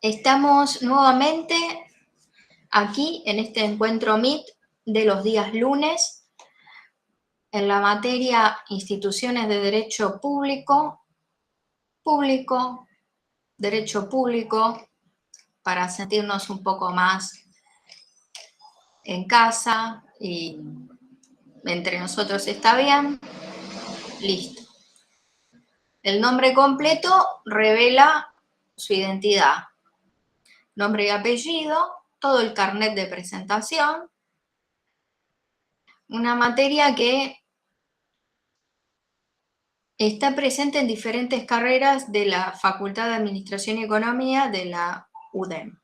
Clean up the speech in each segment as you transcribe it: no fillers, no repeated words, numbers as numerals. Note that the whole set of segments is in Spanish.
Estamos nuevamente aquí en este encuentro Meet de los días lunes en la materia Instituciones de Derecho Público, Derecho Público, para sentirnos un poco más en casa y entre nosotros está bien. Listo. El nombre completo revela su identidad. Nombre y apellido, todo el carnet de presentación. Una materia que está presente en diferentes carreras de la Facultad de Administración y Economía de la UDEM.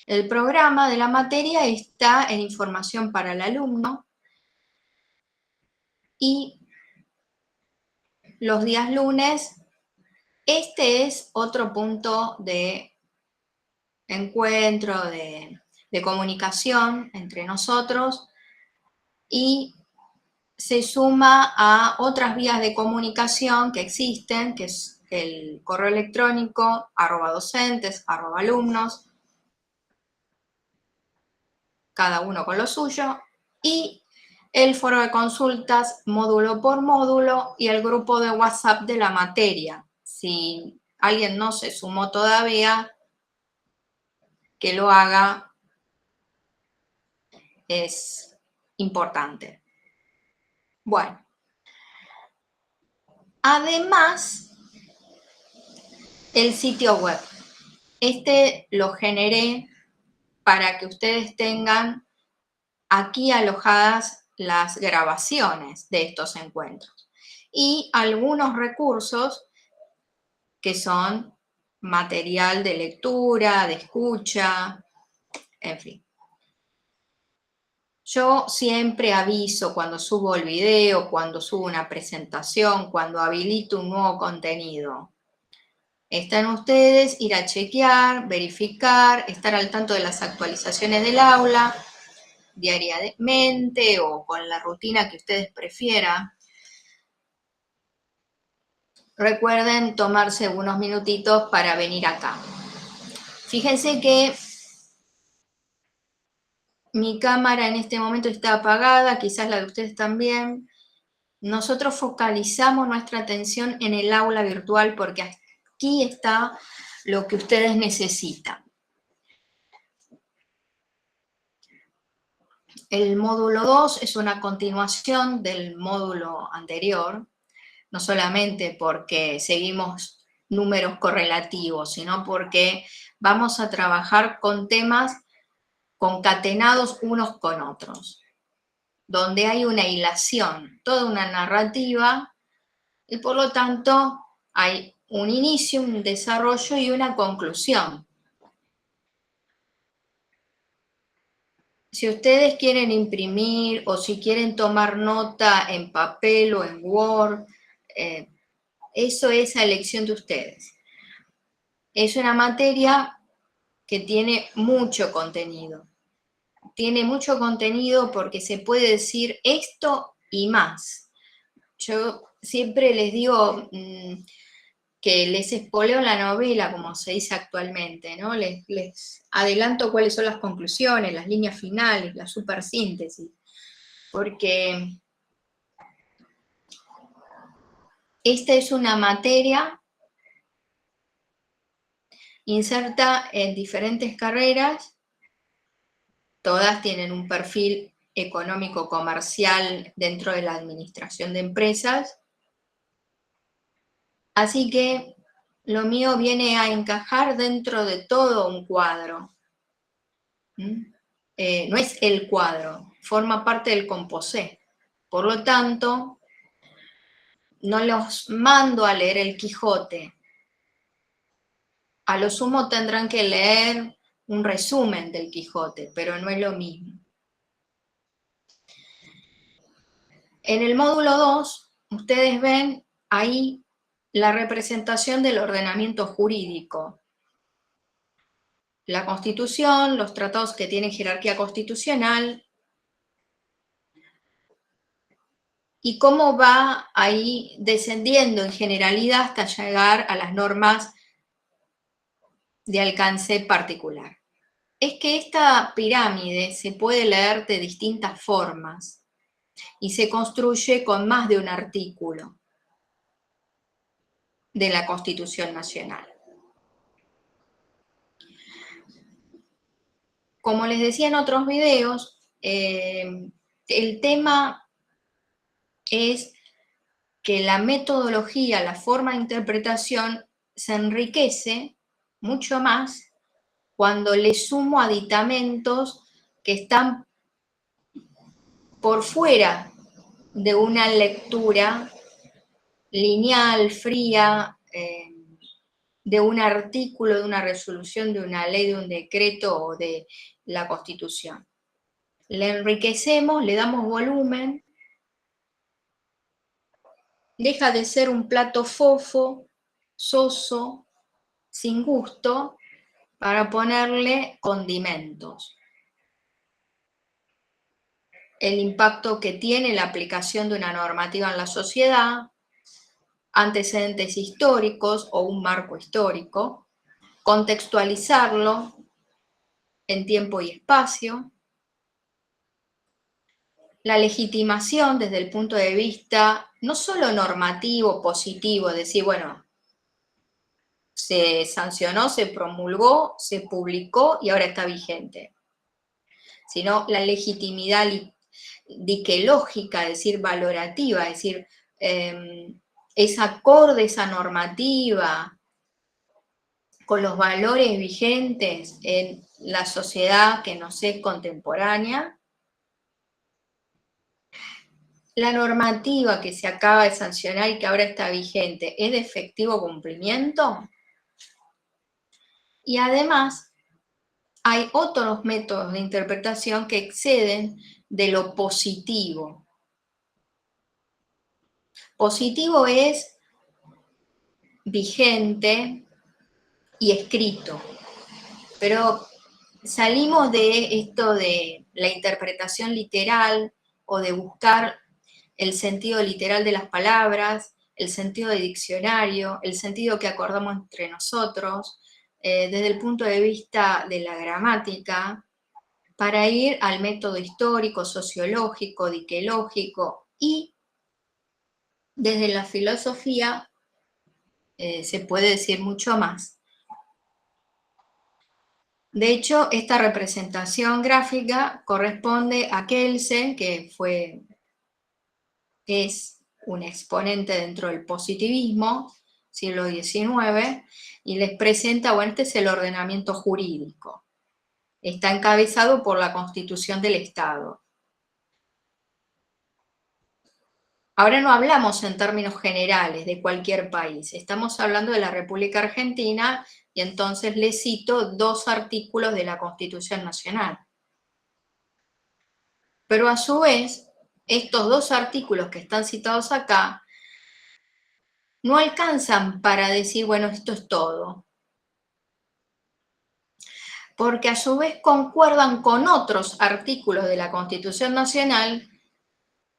El programa de la materia está en información para el alumno y los días lunes, este es otro punto de encuentro, de comunicación entre nosotros y se suma a otras vías de comunicación que existen, que es el correo electrónico, @docentes, @alumnos, cada uno con lo suyo, y el foro de consultas módulo por módulo y el grupo de WhatsApp de la materia. Si alguien no se sumó todavía, que lo haga, es importante. Bueno, además, el sitio web. Este lo generé para que ustedes tengan aquí alojadas las grabaciones de estos encuentros y algunos recursos que son material de lectura, de escucha, en fin. Yo siempre aviso cuando subo el video, cuando subo una presentación, cuando habilito un nuevo contenido. Están ustedes, ir a chequear, verificar, estar al tanto de las actualizaciones del aula, diariamente o con la rutina que ustedes prefieran. Recuerden tomarse unos minutitos para venir acá. Fíjense que mi cámara en este momento está apagada, quizás la de ustedes también. Nosotros focalizamos nuestra atención en el aula virtual porque aquí está lo que ustedes necesitan. El módulo 2 es una continuación del módulo anterior, no solamente porque seguimos números correlativos, sino porque vamos a trabajar con temas concatenados unos con otros, donde hay una hilación, toda una narrativa, y por lo tanto hay un inicio, un desarrollo y una conclusión. Si ustedes quieren imprimir o si quieren tomar nota en papel o en Word, eso es a elección de ustedes. Es una materia que tiene mucho contenido. Tiene mucho contenido porque se puede decir esto y más. Yo siempre les digo que les espoleo la novela, como se dice actualmente, ¿no? Les adelanto cuáles son las conclusiones, las líneas finales, la supersíntesis, porque esta es una materia inserta en diferentes carreras, todas tienen un perfil económico-comercial dentro de la administración de empresas, así que lo mío viene a encajar dentro de todo un cuadro. No es el cuadro, forma parte del composé. Por lo tanto, no los mando a leer el Quijote. A lo sumo tendrán que leer un resumen del Quijote, pero no es lo mismo. En el módulo 2, ustedes ven ahí la representación del ordenamiento jurídico. La Constitución, los tratados que tienen jerarquía constitucional, y cómo va ahí descendiendo en generalidad hasta llegar a las normas de alcance particular. Es que esta pirámide se puede leer de distintas formas y se construye con más de un artículo de la Constitución Nacional. Como les decía en otros videos, el tema es que la metodología, la forma de interpretación se enriquece mucho más cuando le sumo aditamentos que están por fuera de una lectura lineal, fría, de un artículo, de una resolución, de una ley, de un decreto o de la Constitución. Le enriquecemos, le damos volumen, deja de ser un plato fofo, soso, sin gusto, para ponerle condimentos. El impacto que tiene la aplicación de una normativa en la sociedad, antecedentes históricos o un marco histórico, contextualizarlo en tiempo y espacio, la legitimación desde el punto de vista no solo normativo, positivo, decir, bueno, se sancionó, se promulgó, se publicó y ahora está vigente, sino la legitimidad diquelógica, es decir, valorativa, es decir, es acorde esa normativa con los valores vigentes en la sociedad que nos es contemporánea. La normativa que se acaba de sancionar y que ahora está vigente es de efectivo cumplimiento. Y además hay otros métodos de interpretación que exceden de lo positivo. Positivo es vigente y escrito, pero salimos de esto de la interpretación literal o de buscar el sentido literal de las palabras, el sentido de diccionario, el sentido que acordamos entre nosotros, desde el punto de vista de la gramática, para ir al método histórico, sociológico, diquelógico y desde la filosofía se puede decir mucho más. De hecho, esta representación gráfica corresponde a Kelsen, que es un exponente dentro del positivismo, siglo XIX, y les presenta, bueno, este es el ordenamiento jurídico. Está encabezado por la Constitución del Estado. Ahora no hablamos en términos generales de cualquier país, estamos hablando de la República Argentina y entonces les cito 2 artículos de la Constitución Nacional. Pero a su vez, estos 2 artículos que están citados acá no alcanzan para decir, bueno, esto es todo. Porque a su vez concuerdan con otros artículos de la Constitución Nacional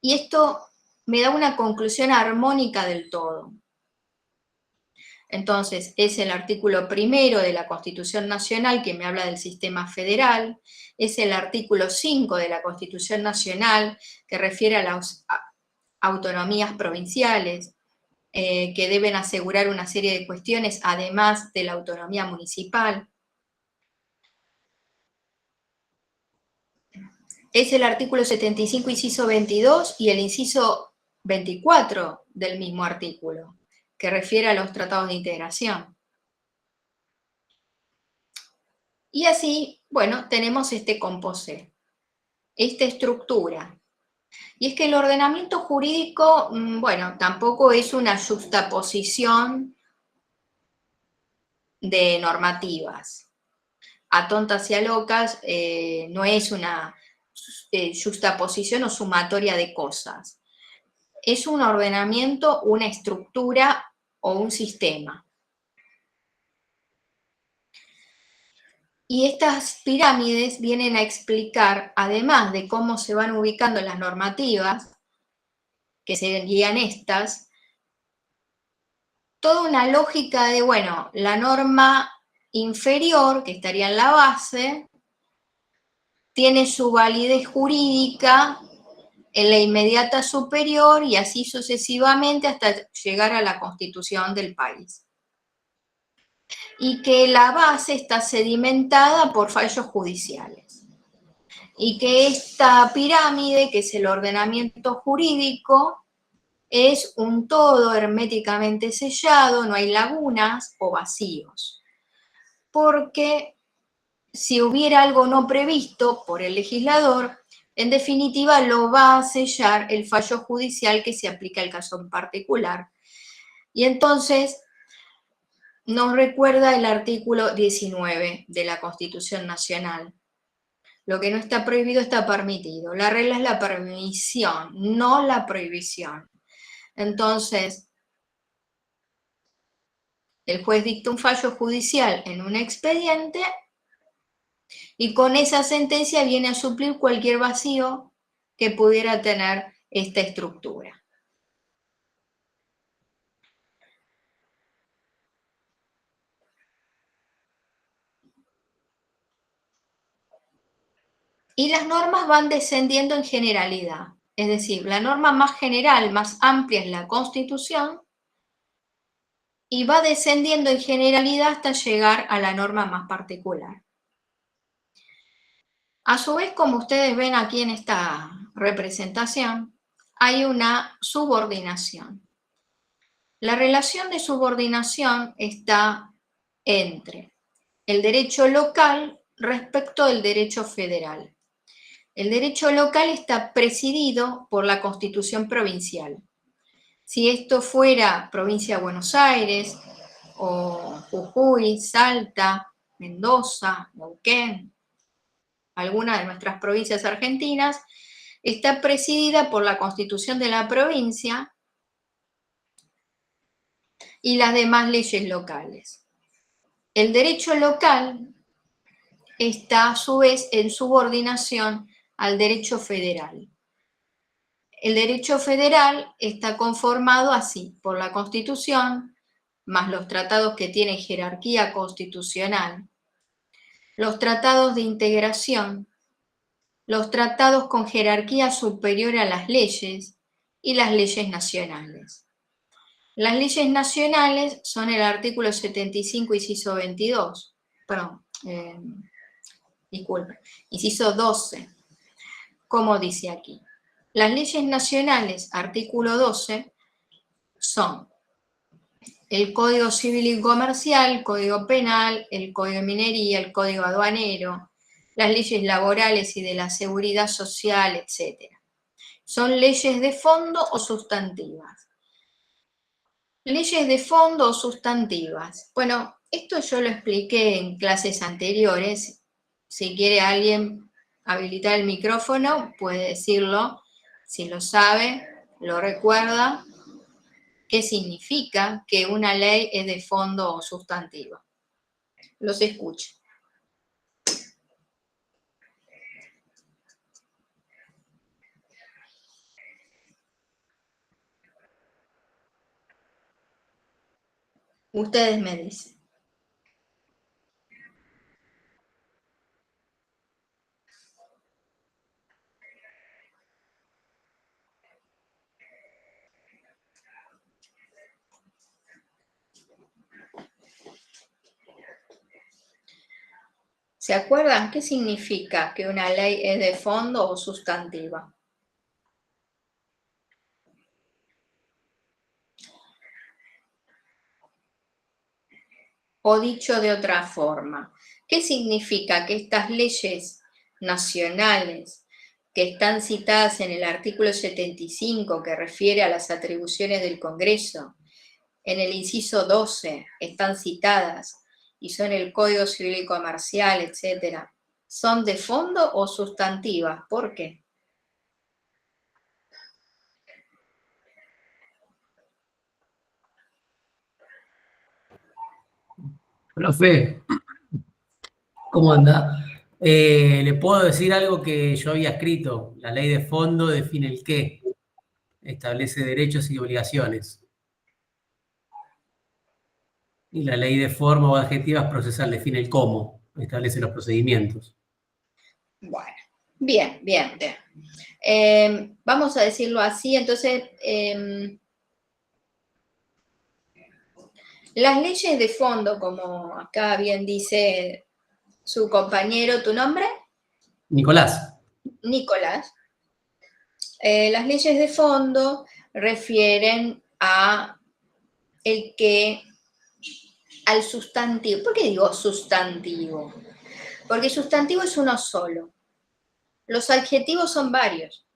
y esto me da una conclusión armónica del todo. Entonces, es el artículo 1 de la Constitución Nacional que me habla del sistema federal, es el artículo 5 de la Constitución Nacional que refiere a las autonomías provinciales, que deben asegurar una serie de cuestiones, además de la autonomía municipal. Es el artículo 75, inciso 22, y el inciso 24 del mismo artículo, que refiere a los tratados de integración. Y así, bueno, tenemos este composé, esta estructura. Y es que el ordenamiento jurídico, bueno, tampoco es una juxtaposición de normativas. A tontas y a locas no es una juxtaposición o sumatoria de cosas. Es un ordenamiento, una estructura o un sistema. Y estas pirámides vienen a explicar, además de cómo se van ubicando las normativas, que serían estas, toda una lógica de, bueno, la norma inferior, que estaría en la base, tiene su validez jurídica en la inmediata superior y así sucesivamente hasta llegar a la constitución del país. Y que la base está sedimentada por fallos judiciales. Y que esta pirámide, que es el ordenamiento jurídico, es un todo herméticamente sellado, no hay lagunas o vacíos. Porque si hubiera algo no previsto por el legislador, en definitiva lo va a sellar el fallo judicial que se aplica al caso en particular. Y entonces nos recuerda el artículo 19 de la Constitución Nacional. Lo que no está prohibido está permitido. La regla es la permisión, no la prohibición. Entonces, el juez dicta un fallo judicial en un expediente y con esa sentencia viene a suplir cualquier vacío que pudiera tener esta estructura. Y las normas van descendiendo en generalidad. Es decir, la norma más general, más amplia es la Constitución y va descendiendo en generalidad hasta llegar a la norma más particular. A su vez, como ustedes ven aquí en esta representación, hay una subordinación. La relación de subordinación está entre el derecho local respecto del derecho federal. El derecho local está presidido por la Constitución provincial. Si esto fuera provincia de Buenos Aires, o Jujuy, Salta, Mendoza, Neuquén, alguna de nuestras provincias argentinas, está presidida por la Constitución de la provincia y las demás leyes locales. El derecho local está a su vez en subordinación al derecho federal. El derecho federal está conformado así por la Constitución, más los tratados que tienen jerarquía constitucional, los tratados de integración, los tratados con jerarquía superior a las leyes y las leyes nacionales. Las leyes nacionales son el artículo 75, inciso 22, perdón, disculpe, inciso 12, como dice aquí. Las leyes nacionales, artículo 12, son el Código Civil y Comercial, el Código Penal, el Código de Minería, el Código Aduanero, las leyes laborales y de la seguridad social, etc. Son leyes de fondo o sustantivas. Leyes de fondo o sustantivas. Bueno, esto yo lo expliqué en clases anteriores. Si quiere alguien habilitar el micrófono, puede decirlo. Si lo sabe, lo recuerda. ¿Qué significa que una ley es de fondo o sustantiva? Los escucho. Ustedes me dicen. ¿Se acuerdan qué significa que una ley es de fondo o sustantiva? O dicho de otra forma, ¿qué significa que estas leyes nacionales que están citadas en el artículo 75, que refiere a las atribuciones del Congreso, en el inciso 12 están citadas y son el Código Civil y Comercial, etcétera, son de fondo o sustantivas? ¿Por qué? Profe, ¿cómo anda? Le puedo decir algo que yo había escrito. La ley de fondo define el qué, establece derechos y obligaciones. Y la ley de forma o adjetivas procesal define el cómo, establece los procedimientos. Bueno, bien, bien, bien. Vamos a decirlo así, entonces, las leyes de fondo, como acá bien dice su compañero, ¿tu nombre? Nicolás. Nicolás. Las leyes de fondo refieren al sustantivo. ¿Por qué digo sustantivo? Porque sustantivo es uno solo. Los adjetivos son varios.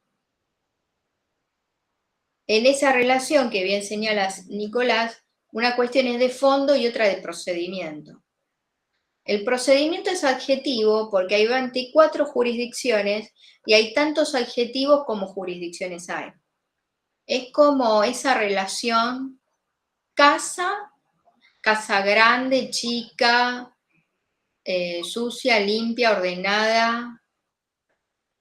En esa relación que bien señalas, Nicolás, una cuestión es de fondo y otra de procedimiento. El procedimiento es adjetivo porque hay 24 jurisdicciones y hay tantos adjetivos como jurisdicciones hay. Es como esa relación casa grande, chica, sucia, limpia, ordenada.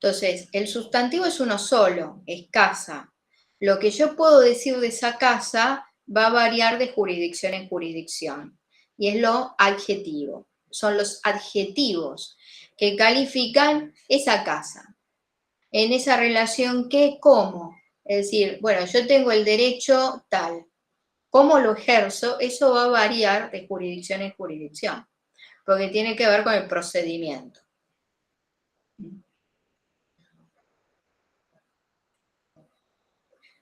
Entonces, el sustantivo es uno solo, es casa. Lo que yo puedo decir de esa casa va a variar de jurisdicción en jurisdicción. Y es lo adjetivo. Son los adjetivos que califican esa casa. En esa relación, ¿qué? ¿Cómo? Es decir, bueno, yo tengo el derecho tal. ¿Cómo lo ejerzo? Eso va a variar de jurisdicción en jurisdicción, porque tiene que ver con el procedimiento.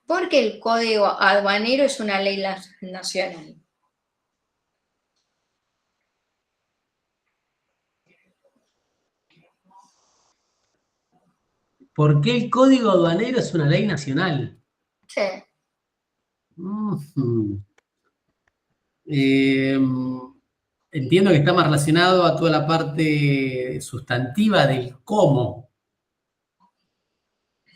Porque el Código Aduanero es una ley nacional. ¿Por qué el Código Aduanero es una ley nacional? Sí. Entiendo que está más relacionado a toda la parte sustantiva del cómo.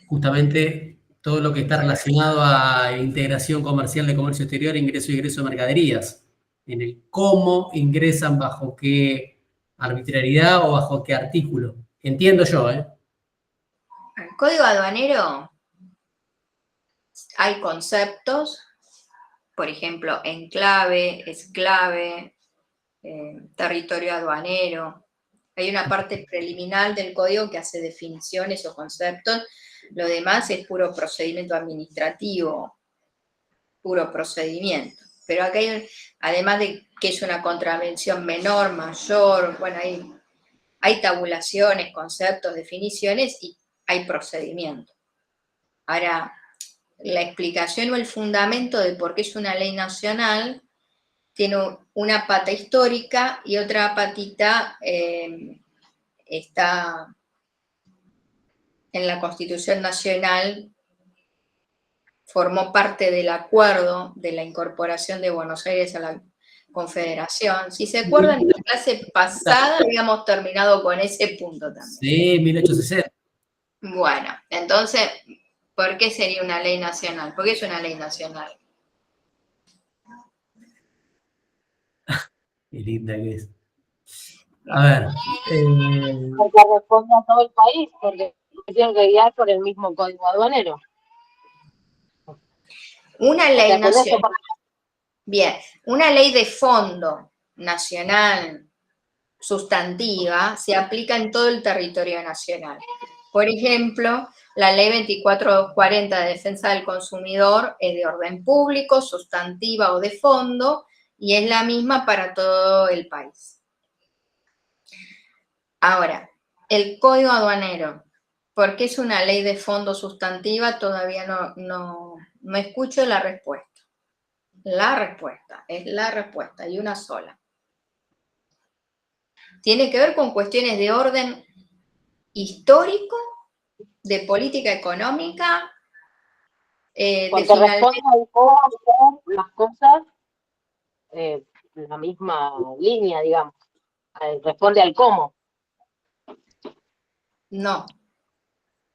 Justamente todo lo que está relacionado a integración comercial de comercio exterior, ingreso y egreso de mercaderías. En el cómo ingresan, bajo qué arbitrariedad o bajo qué artículo. Entiendo yo, ¿eh? En el Código Aduanero hay conceptos, por ejemplo, enclave, esclave, territorio aduanero. Hay una parte preliminar del código que hace definiciones o conceptos. Lo demás es puro procedimiento administrativo, puro procedimiento. Pero acá hay, además de que es una contravención menor, mayor, bueno, hay tabulaciones, conceptos, definiciones y hay procedimiento. Ahora, la explicación o el fundamento de por qué es una ley nacional tiene una pata histórica y otra patita está en la Constitución Nacional, formó parte del acuerdo de la incorporación de Buenos Aires a la Confederación. Si se acuerdan, en la clase pasada habíamos terminado con ese punto también. Sí, 1860. Bueno, entonces, ¿por qué sería una ley nacional? Porque es una ley nacional. Qué linda que es. A ver. Porque responde a todo el país, porque tienen que guiar por el mismo código aduanero. Una ley nacional. Bien, una ley de fondo nacional sustantiva se aplica en todo el territorio nacional. Por ejemplo, la ley 2440 de defensa del consumidor es de orden público, sustantiva o de fondo, y es la misma para todo el país. Ahora, el Código Aduanero, ¿por qué es una ley de fondo sustantiva? Todavía no escucho la respuesta. La respuesta, es la respuesta, y una sola. Tiene que ver con cuestiones de orden histórico, de política económica, Porque responde a cómo hacer las cosas en la misma línea, digamos. Responde al cómo. No,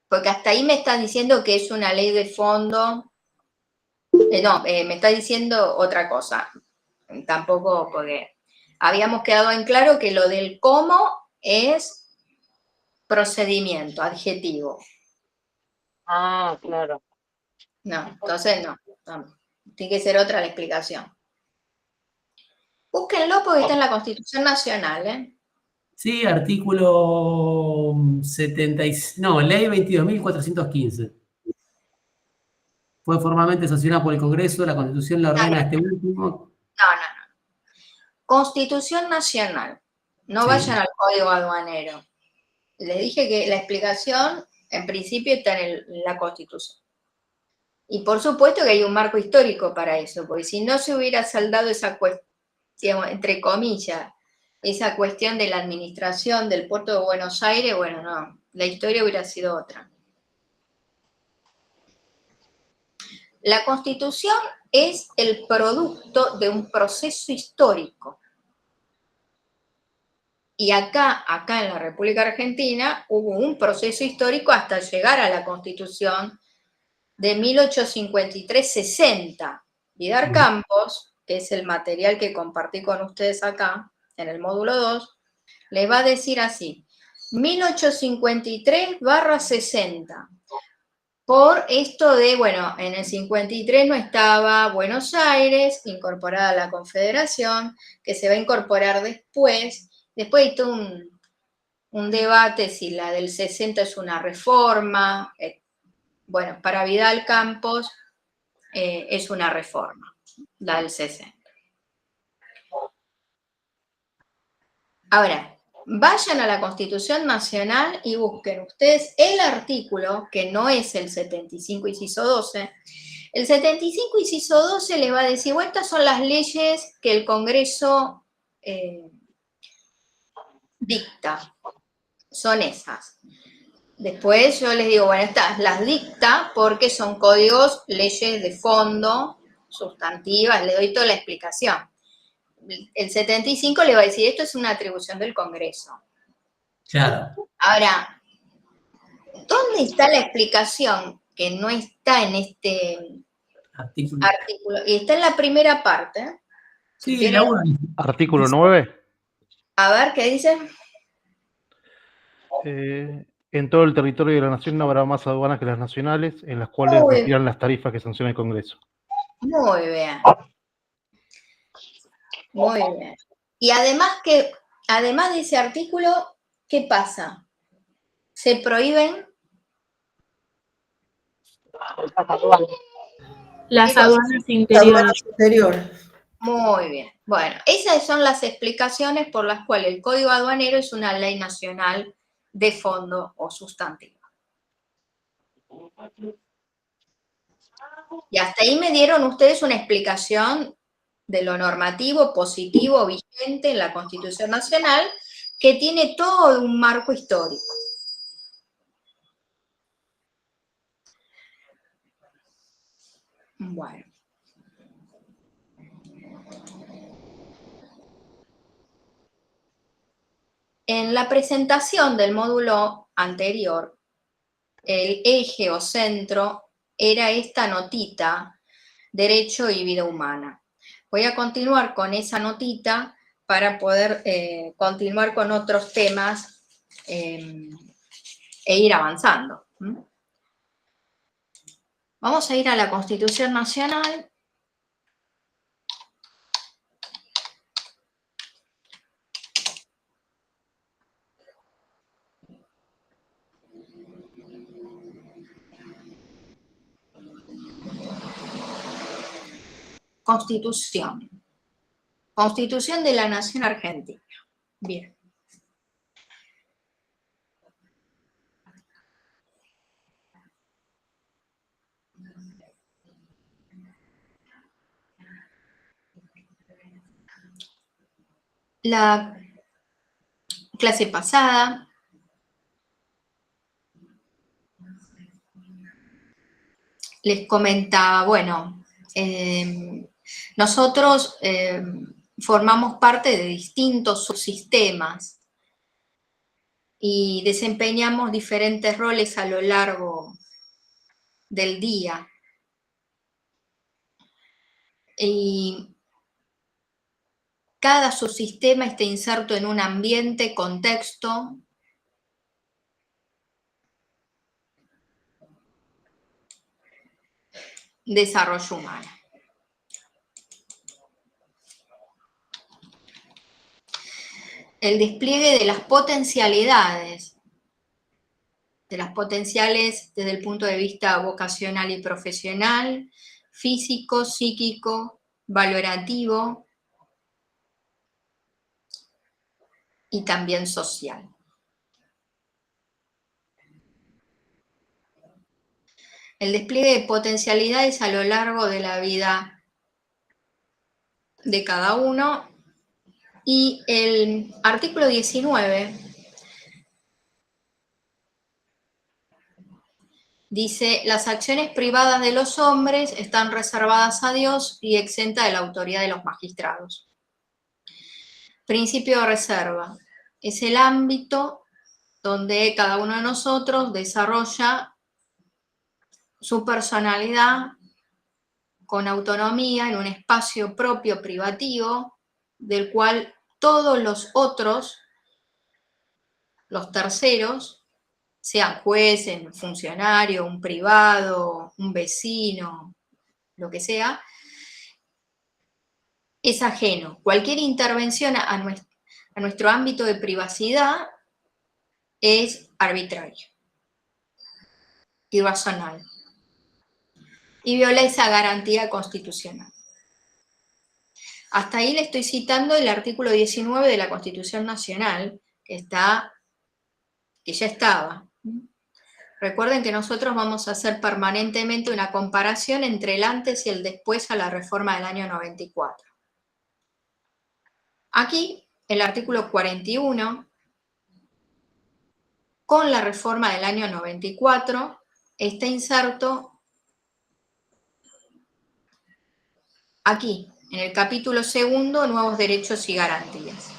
porque hasta ahí me están diciendo que es una ley de fondo. No, me está diciendo otra cosa. Tampoco, porque habíamos quedado en claro que lo del cómo es procedimiento, adjetivo. Ah, claro. No, entonces no. Tiene que ser otra la explicación. Búsquenlo porque está en la Constitución Nacional, ¿eh? Sí, artículo 70, no, ley 22.415. Fue formalmente sancionada por el Congreso, la Constitución la ordena a este último. No. Constitución Nacional. No vayan al Código Aduanero. Les dije que la explicación, en principio, está en la Constitución. Y por supuesto que hay un marco histórico para eso, porque si no se hubiera saldado esa cuestión, entre comillas, esa cuestión de la administración del puerto de Buenos Aires, bueno, no, la historia hubiera sido otra. La Constitución es el producto de un proceso histórico. Y acá en la República Argentina hubo un proceso histórico hasta llegar a la Constitución de 1853-60. Vidar Campos, que es el material que compartí con ustedes acá, en el módulo 2, les va a decir así, 1853-60. Por esto de, bueno, en el 53 no estaba Buenos Aires incorporada a la Confederación, que se va a incorporar después. Después hay todo un debate si la del 60 es una reforma. Bueno, para Vidal Campos es una reforma, la del 60. Ahora, vayan a la Constitución Nacional y busquen ustedes el artículo, que no es el 75 inciso 12. El 75 inciso 12 les va a decir, bueno, estas son las leyes que el Congreso dicta. Son esas. Después yo les digo, bueno, estas las dicta porque son códigos, leyes de fondo, sustantivas, le doy toda la explicación. El 75 le va a decir, esto es una atribución del Congreso. Claro. Ahora, ¿dónde está la explicación que no está en este artículo? Y está en la primera parte. Sí, si la 1. Artículo 9. A ver, ¿qué dice? En todo el territorio de la nación no habrá más aduanas que las nacionales, en las cuales retiran las tarifas que sanciona el Congreso. Muy bien. Muy bien. Y además de ese artículo, ¿qué pasa? Se prohíben las aduanas interiores. Muy bien. Bueno, esas son las explicaciones por las cuales el Código Aduanero es una ley nacional de fondo o sustantiva. Y hasta ahí me dieron ustedes una explicación de lo normativo, positivo, vigente en la Constitución Nacional, que tiene todo un marco histórico. Bueno. En la presentación del módulo anterior, el eje o centro era esta notita, Derecho y Vida Humana. Voy a continuar con esa notita para poder continuar con otros temas e ir avanzando. Vamos a ir a la Constitución Nacional. Constitución. Constitución de la Nación Argentina. Bien. La clase pasada les comentaba, bueno, nosotros formamos parte de distintos subsistemas y desempeñamos diferentes roles a lo largo del día. Y cada subsistema está inserto en un ambiente, contexto, desarrollo humano. el despliegue de las potencialidades, desde el punto de vista vocacional y profesional, físico, psíquico, valorativo y también social. El despliegue de potencialidades a lo largo de la vida de cada uno. Y el artículo 19 dice: las acciones privadas de los hombres están reservadas a Dios y exenta de la autoridad de los magistrados. Principio de reserva. Es el ámbito donde cada uno de nosotros desarrolla su personalidad con autonomía en un espacio propio privativo, del cual todos los otros, los terceros, sean jueces, un funcionario, un privado, un vecino, lo que sea, es ajeno. Cualquier intervención a nuestro ámbito de privacidad es arbitrario, irracional, y viola esa garantía constitucional. Hasta ahí le estoy citando el artículo 19 de la Constitución Nacional, que ya estaba. Recuerden que nosotros vamos a hacer permanentemente una comparación entre el antes y el después a la reforma del año 94. Aquí, el artículo 41, con la reforma del año 94, está inserto aquí, en el capítulo segundo, nuevos derechos y garantías.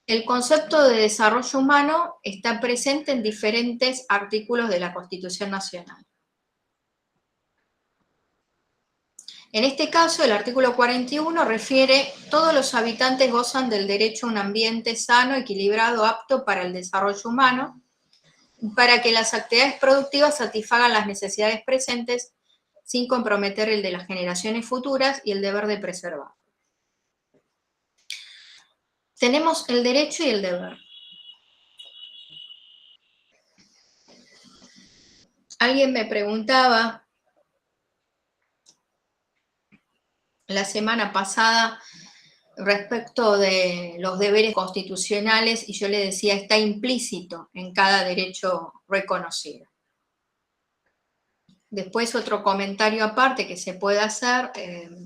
El concepto de desarrollo humano está presente en diferentes artículos de la Constitución Nacional. En este caso, el artículo 41 refiere: todos los habitantes gozan del derecho a un ambiente sano, equilibrado, apto para el desarrollo humano, para que las actividades productivas satisfagan las necesidades presentes sin comprometer el de las generaciones futuras y el deber de preservar. Tenemos el derecho y el deber. Alguien me preguntaba la semana pasada respecto de los deberes constitucionales y yo le decía: está implícito en cada derecho reconocido. Después otro comentario aparte que se puede hacer,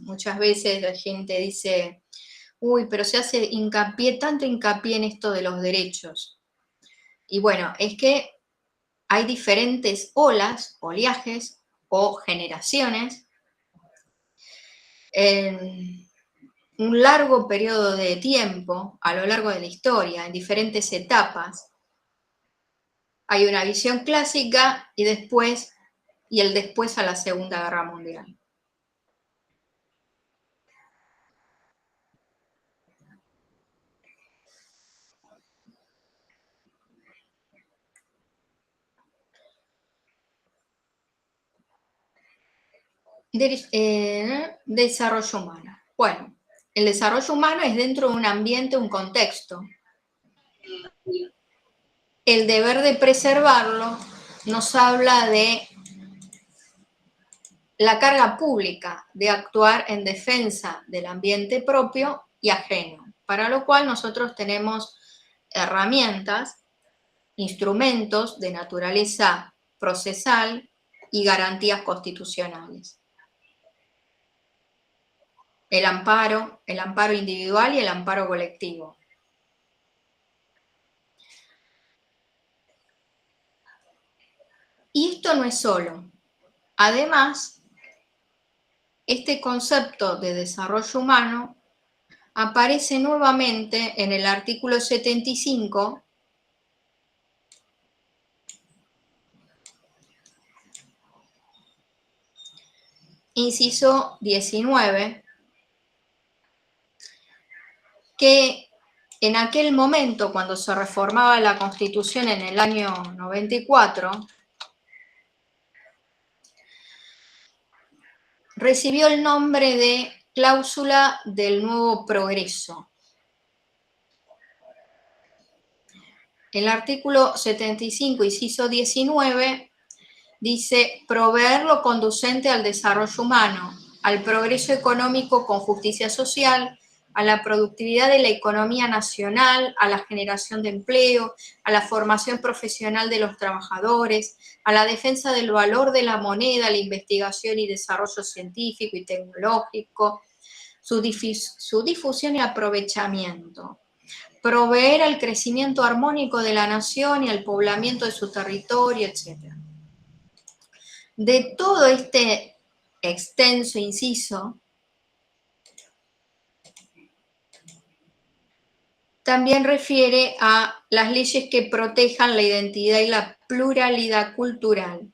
muchas veces la gente dice: uy, pero se hace tanto hincapié en esto de los derechos. Y bueno, es que hay diferentes olas, oleajes o generaciones en un largo periodo de tiempo, a lo largo de la historia, en diferentes etapas. Hay una visión clásica y el después a la Segunda Guerra Mundial. Desarrollo humano. Bueno, el desarrollo humano es dentro de un ambiente, un contexto. El deber de preservarlo nos habla de la carga pública de actuar en defensa del ambiente propio y ajeno, para lo cual nosotros tenemos herramientas, instrumentos de naturaleza procesal y garantías constitucionales. El amparo individual y el amparo colectivo. Y esto no es solo. Además, este concepto de desarrollo humano aparece nuevamente en el artículo 75, inciso 19, que en aquel momento, cuando se reformaba la Constitución en el año 94, recibió el nombre de cláusula del nuevo progreso. El artículo 75, inciso 19, dice proveer lo conducente al desarrollo humano, al progreso económico con justicia social, a la productividad de la economía nacional, a la generación de empleo, a la formación profesional de los trabajadores, a la defensa del valor de la moneda, a la investigación y desarrollo científico y tecnológico, su difusión y aprovechamiento. Proveer al crecimiento armónico de la nación y al poblamiento de su territorio, etc. De todo este extenso inciso, también refiere a las leyes que protejan la identidad y la pluralidad cultural,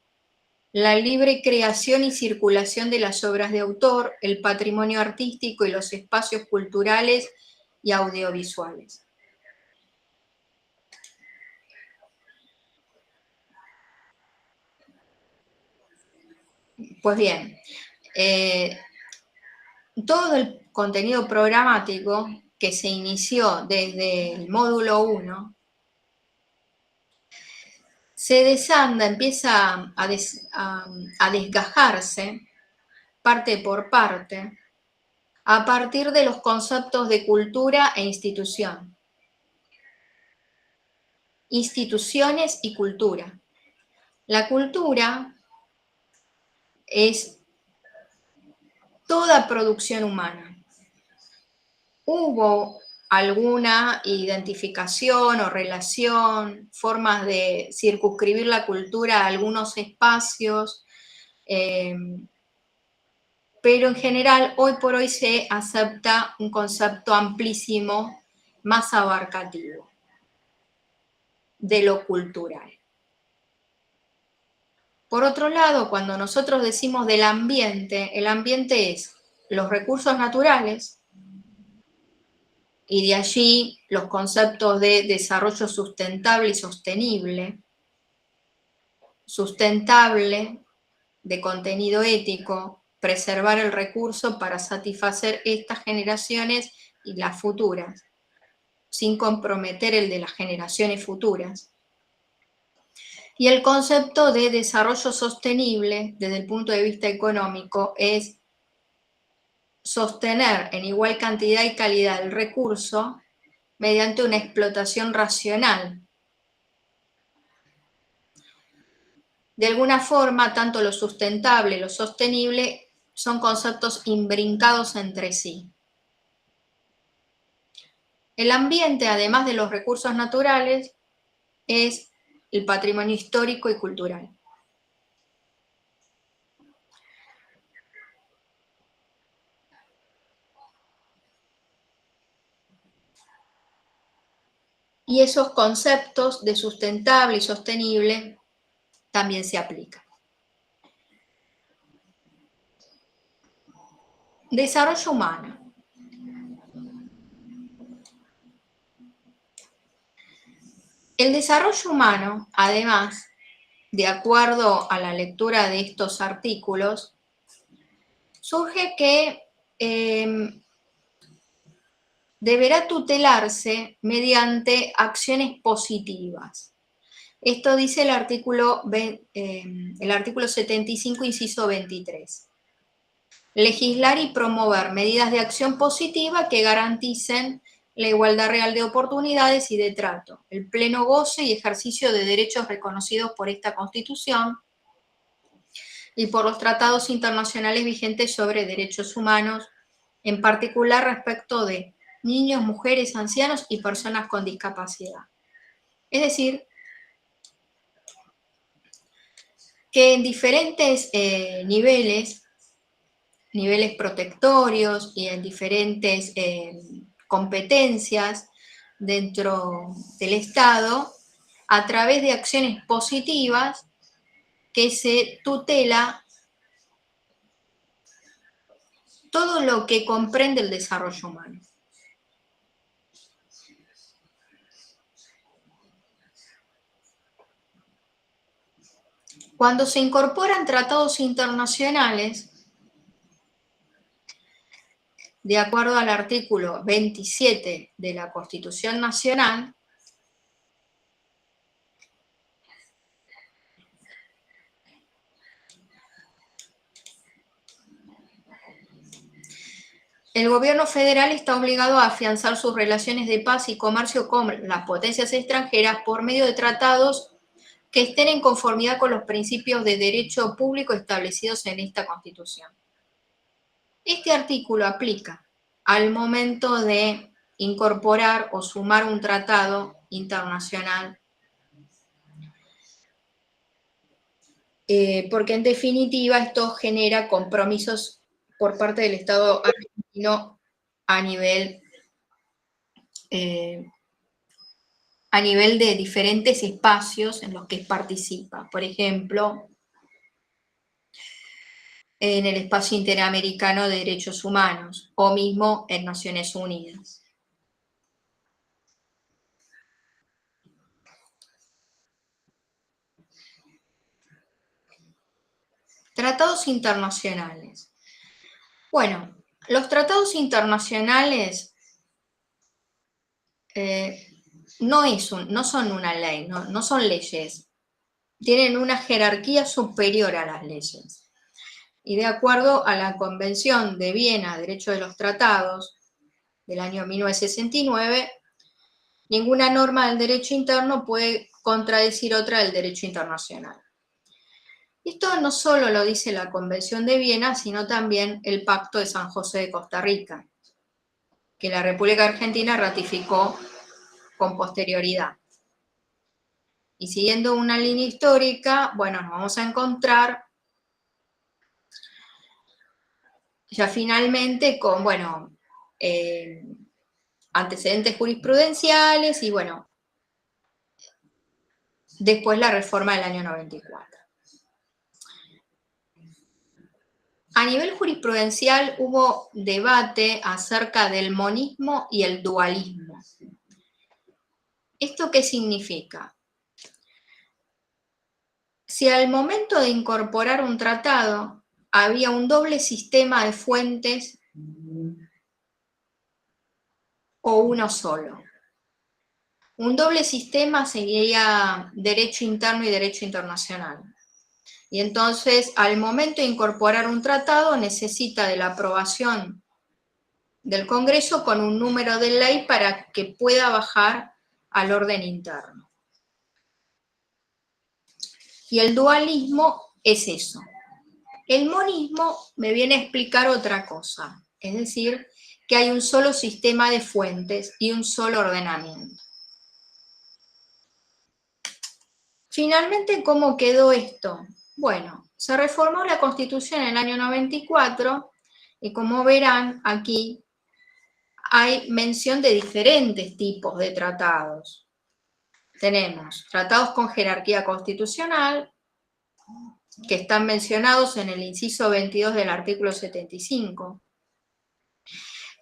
la libre creación y circulación de las obras de autor, el patrimonio artístico y los espacios culturales y audiovisuales. Pues bien, todo el contenido programático que se inició desde el módulo 1 se desanda, empieza a desgajarse parte por parte a partir de los conceptos de cultura e institución. Instituciones y cultura. La cultura es toda producción humana. Hubo alguna identificación o relación, formas de circunscribir la cultura a algunos espacios, pero en general hoy por hoy se acepta un concepto amplísimo, más abarcativo de lo cultural. Por otro lado, cuando nosotros decimos del ambiente, el ambiente es los recursos naturales y de allí los conceptos de desarrollo sustentable y sostenible, sustentable, de contenido ético, preservar el recurso para satisfacer estas generaciones y las futuras, sin comprometer el de las generaciones futuras. Y el concepto de desarrollo sostenible, desde el punto de vista económico, es sostener en igual cantidad y calidad el recurso mediante una explotación racional. De alguna forma, tanto lo sustentable y lo sostenible son conceptos imbrincados entre sí. El ambiente, además de los recursos naturales, es el patrimonio histórico y cultural. Y esos conceptos de sustentable y sostenible también se aplican. Desarrollo humano. El desarrollo humano, además, de acuerdo a la lectura de estos artículos, surge que deberá tutelarse mediante acciones positivas. Esto dice el artículo 75, inciso 23. Legislar y promover medidas de acción positiva que garanticen la igualdad real de oportunidades y de trato, el pleno goce y ejercicio de derechos reconocidos por esta Constitución y por los tratados internacionales vigentes sobre derechos humanos, en particular respecto de niños, mujeres, ancianos y personas con discapacidad. Es decir, que en diferentes niveles protectorios y en diferentes competencias dentro del Estado, a través de acciones positivas que se tutela todo lo que comprende el desarrollo humano. Cuando se incorporan tratados internacionales, de acuerdo al artículo 27 de la Constitución Nacional, el gobierno federal está obligado a afianzar sus relaciones de paz y comercio con las potencias extranjeras por medio de tratados que estén en conformidad con los principios de derecho público establecidos en esta Constitución. Este artículo aplica al momento de incorporar o sumar un tratado internacional, porque en definitiva esto genera compromisos por parte del Estado argentino a nivel de diferentes espacios en los que participa. Por ejemplo, en el espacio interamericano de derechos humanos o mismo en Naciones Unidas. Tratados internacionales. Bueno, los tratados internacionales no son una ley, no son leyes. Tienen una jerarquía superior a las leyes. Y de acuerdo a la Convención de Viena, Derecho de los Tratados, del año 1969, ninguna norma del derecho interno puede contradecir otra del derecho internacional. Esto no solo lo dice la Convención de Viena, sino también el Pacto de San José de Costa Rica, que la República Argentina ratificó con posterioridad. Y siguiendo una línea histórica, bueno, nos vamos a encontrar ya finalmente con, bueno, antecedentes jurisprudenciales y, bueno, después la reforma del año 94. A nivel jurisprudencial hubo debate acerca del monismo y el dualismo. ¿Esto qué significa? Si al momento de incorporar un tratado había un doble sistema de fuentes o uno solo. Un doble sistema sería derecho interno y derecho internacional. Y entonces, al momento de incorporar un tratado, necesita de la aprobación del Congreso con un número de ley para que pueda bajar al orden interno. Y el dualismo es eso. El monismo me viene a explicar otra cosa, es decir, que hay un solo sistema de fuentes y un solo ordenamiento. Finalmente, ¿cómo quedó esto? Bueno, se reformó la Constitución en el año 94 y como verán aquí hay mención de diferentes tipos de tratados. Tenemos tratados con jerarquía constitucional, que están mencionados en el inciso 22 del artículo 75,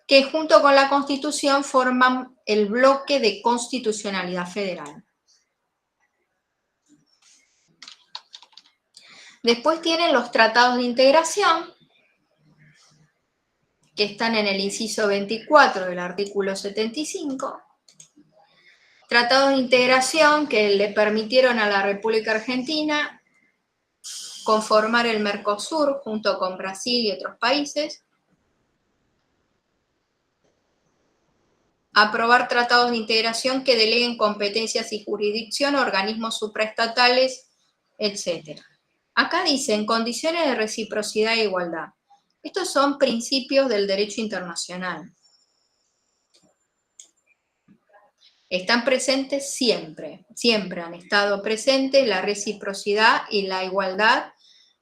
que junto con la Constitución forman el bloque de constitucionalidad federal. Después tienen los tratados de integración, que están en el inciso 24 del artículo 75. Tratados de integración que le permitieron a la República Argentina conformar el Mercosur junto con Brasil y otros países. Aprobar tratados de integración que deleguen competencias y jurisdicción a organismos supraestatales, etc. Acá dicen condiciones de reciprocidad e igualdad. Estos son principios del derecho internacional. Están presentes siempre, siempre han estado presentes la reciprocidad y la igualdad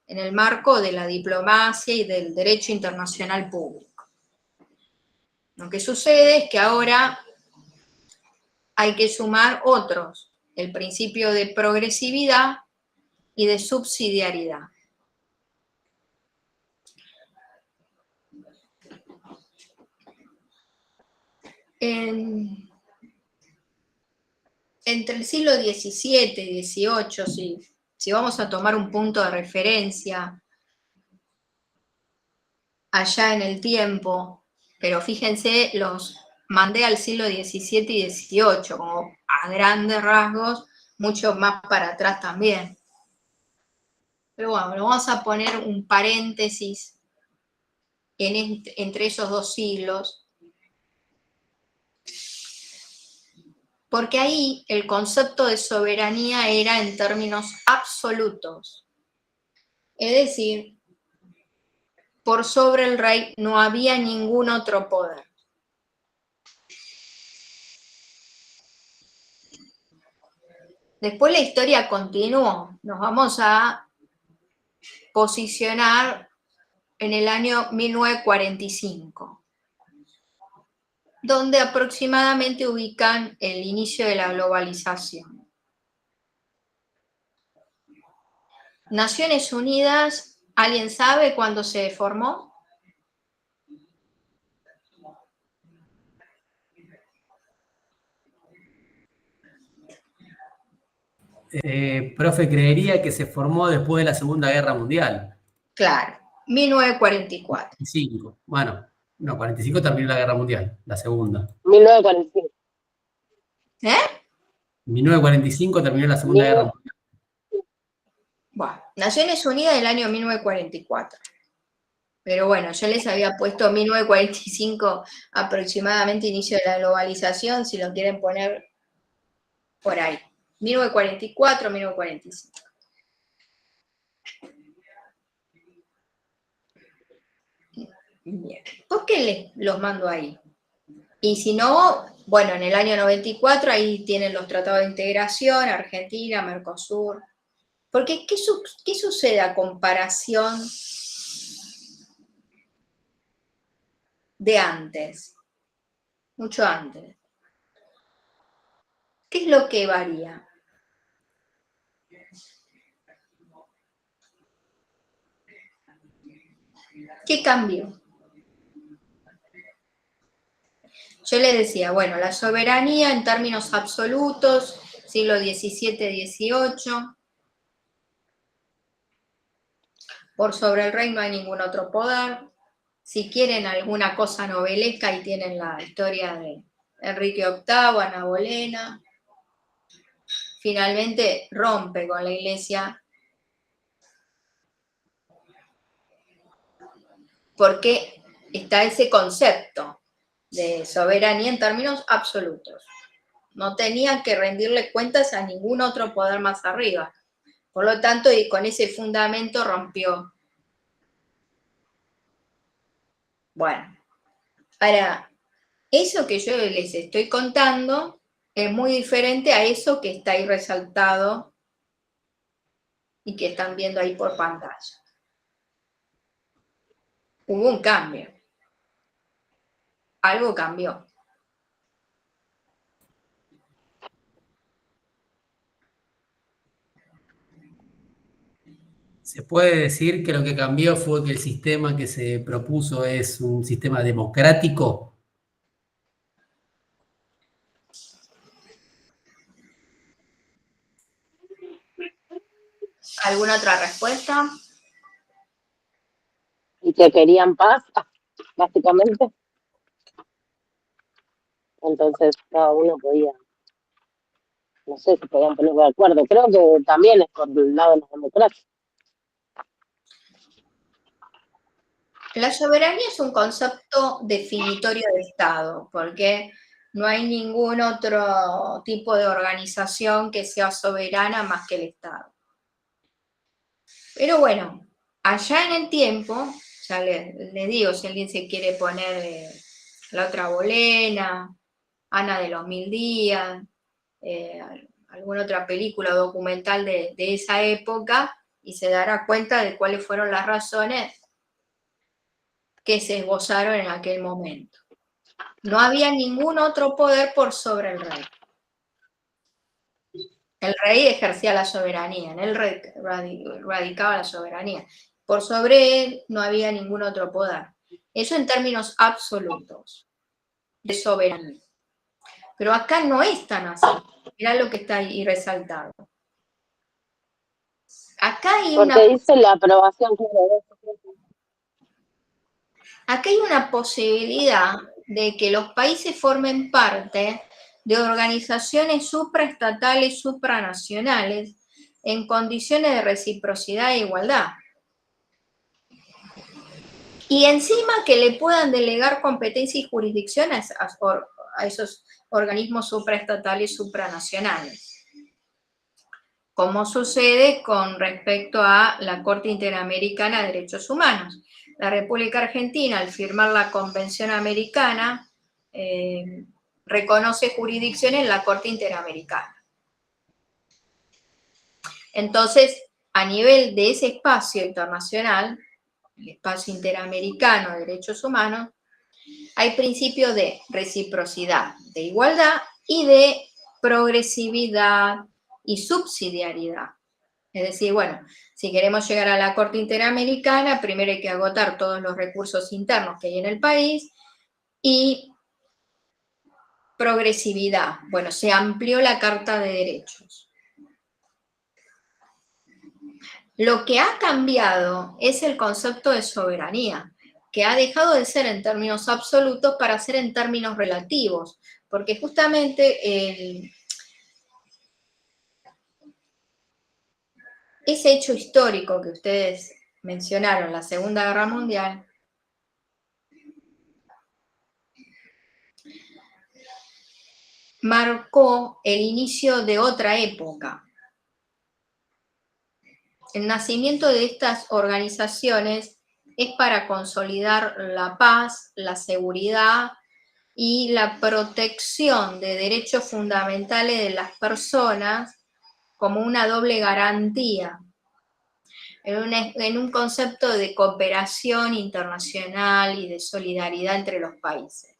en el marco de la diplomacia y del derecho internacional público. Lo que sucede es que ahora hay que sumar otros, el principio de progresividad y de subsidiariedad. Entre el siglo XVII y XVIII, si vamos a tomar un punto de referencia allá en el tiempo, pero fíjense, los mandé al siglo XVII y XVIII, como a grandes rasgos, mucho más para atrás también. Pero bueno, vamos a poner un paréntesis entre esos dos siglos, porque ahí el concepto de soberanía era en términos absolutos. Es decir, por sobre el rey no había ningún otro poder. Después la historia continuó. Nos vamos a posicionar en el año 1945, donde aproximadamente ubican el inicio de la globalización. Naciones Unidas, ¿alguien sabe cuándo se formó? Profe, creería que se formó después de la Segunda Guerra Mundial. Claro, 1944. 45. Bueno, no, 45 terminó la Guerra Mundial, la segunda. 1945. ¿Eh? 1945 terminó la Segunda Guerra Mundial. Bueno, Naciones Unidas del año 1944. Pero bueno, yo les había puesto 1945 aproximadamente inicio de la globalización, si lo quieren poner por ahí. 1944, 1945. Bien. ¿Por qué los mando ahí? Y si no, bueno, en el año 94 ahí tienen los tratados de integración, Argentina, Mercosur. Porque, ¿qué sucede a comparación de antes? Mucho antes. ¿Qué es lo que varía? ¿Qué cambió? Yo le decía, bueno, la soberanía en términos absolutos, siglo XVII-XVIII, por sobre el rey no hay ningún otro poder. Si quieren alguna cosa novelesca, ahí tienen la historia de Enrique VIII, Ana Bolena. Finalmente rompe con la iglesia porque está ese concepto de soberanía en términos absolutos. No tenía que rendirle cuentas a ningún otro poder más arriba. Por lo tanto, y con ese fundamento rompió. Bueno, ahora, eso que yo les estoy contando es muy diferente a eso que está ahí resaltado y que están viendo ahí por pantalla. Hubo un cambio. Algo cambió. ¿Se puede decir que lo que cambió fue que el sistema que se propuso es un sistema democrático? ¿Alguna otra respuesta? Y que querían paz, básicamente. Entonces cada uno podía, no sé si podían ponerse de acuerdo. Creo que también es por el lado de la democracia. La soberanía es un concepto definitorio de Estado, porque no hay ningún otro tipo de organización que sea soberana más que el Estado. Pero bueno, allá en el tiempo, ya les digo, si alguien se quiere poner la otra Bolena, Ana de los 1000 días, alguna otra película o documental de esa época, y se dará cuenta de cuáles fueron las razones que se esbozaron en aquel momento. No había ningún otro poder por sobre el rey. El rey ejercía la soberanía, en él radicaba la soberanía. Por sobre él no había ningún otro poder. Eso en términos absolutos de soberanía. Pero acá no es tan así. Mirá lo que está ahí resaltado. Acá hay una... Porque dice la aprobación. Acá hay una posibilidad de que los países formen parte de organizaciones supraestatales, supranacionales, en condiciones de reciprocidad e igualdad. Y encima que le puedan delegar competencia y jurisdicción a esos organismos supraestatales y supranacionales, como sucede con respecto a la Corte Interamericana de Derechos Humanos. La República Argentina, al firmar la Convención Americana, reconoce jurisdicción en la Corte Interamericana. Entonces, a nivel de ese espacio internacional, el espacio interamericano de derechos humanos, hay principios de reciprocidad, de igualdad y de progresividad y subsidiariedad. Es decir, bueno, si queremos llegar a la Corte Interamericana, primero hay que agotar todos los recursos internos que hay en el país y progresividad. Bueno, se amplió la Carta de Derechos. Lo que ha cambiado es el concepto de soberanía, que ha dejado de ser en términos absolutos para ser en términos relativos, porque justamente ese hecho histórico que ustedes mencionaron, la Segunda Guerra Mundial, marcó el inicio de otra época. El nacimiento de estas organizaciones es para consolidar la paz, la seguridad y la protección de derechos fundamentales de las personas como una doble garantía, en un concepto de cooperación internacional y de solidaridad entre los países.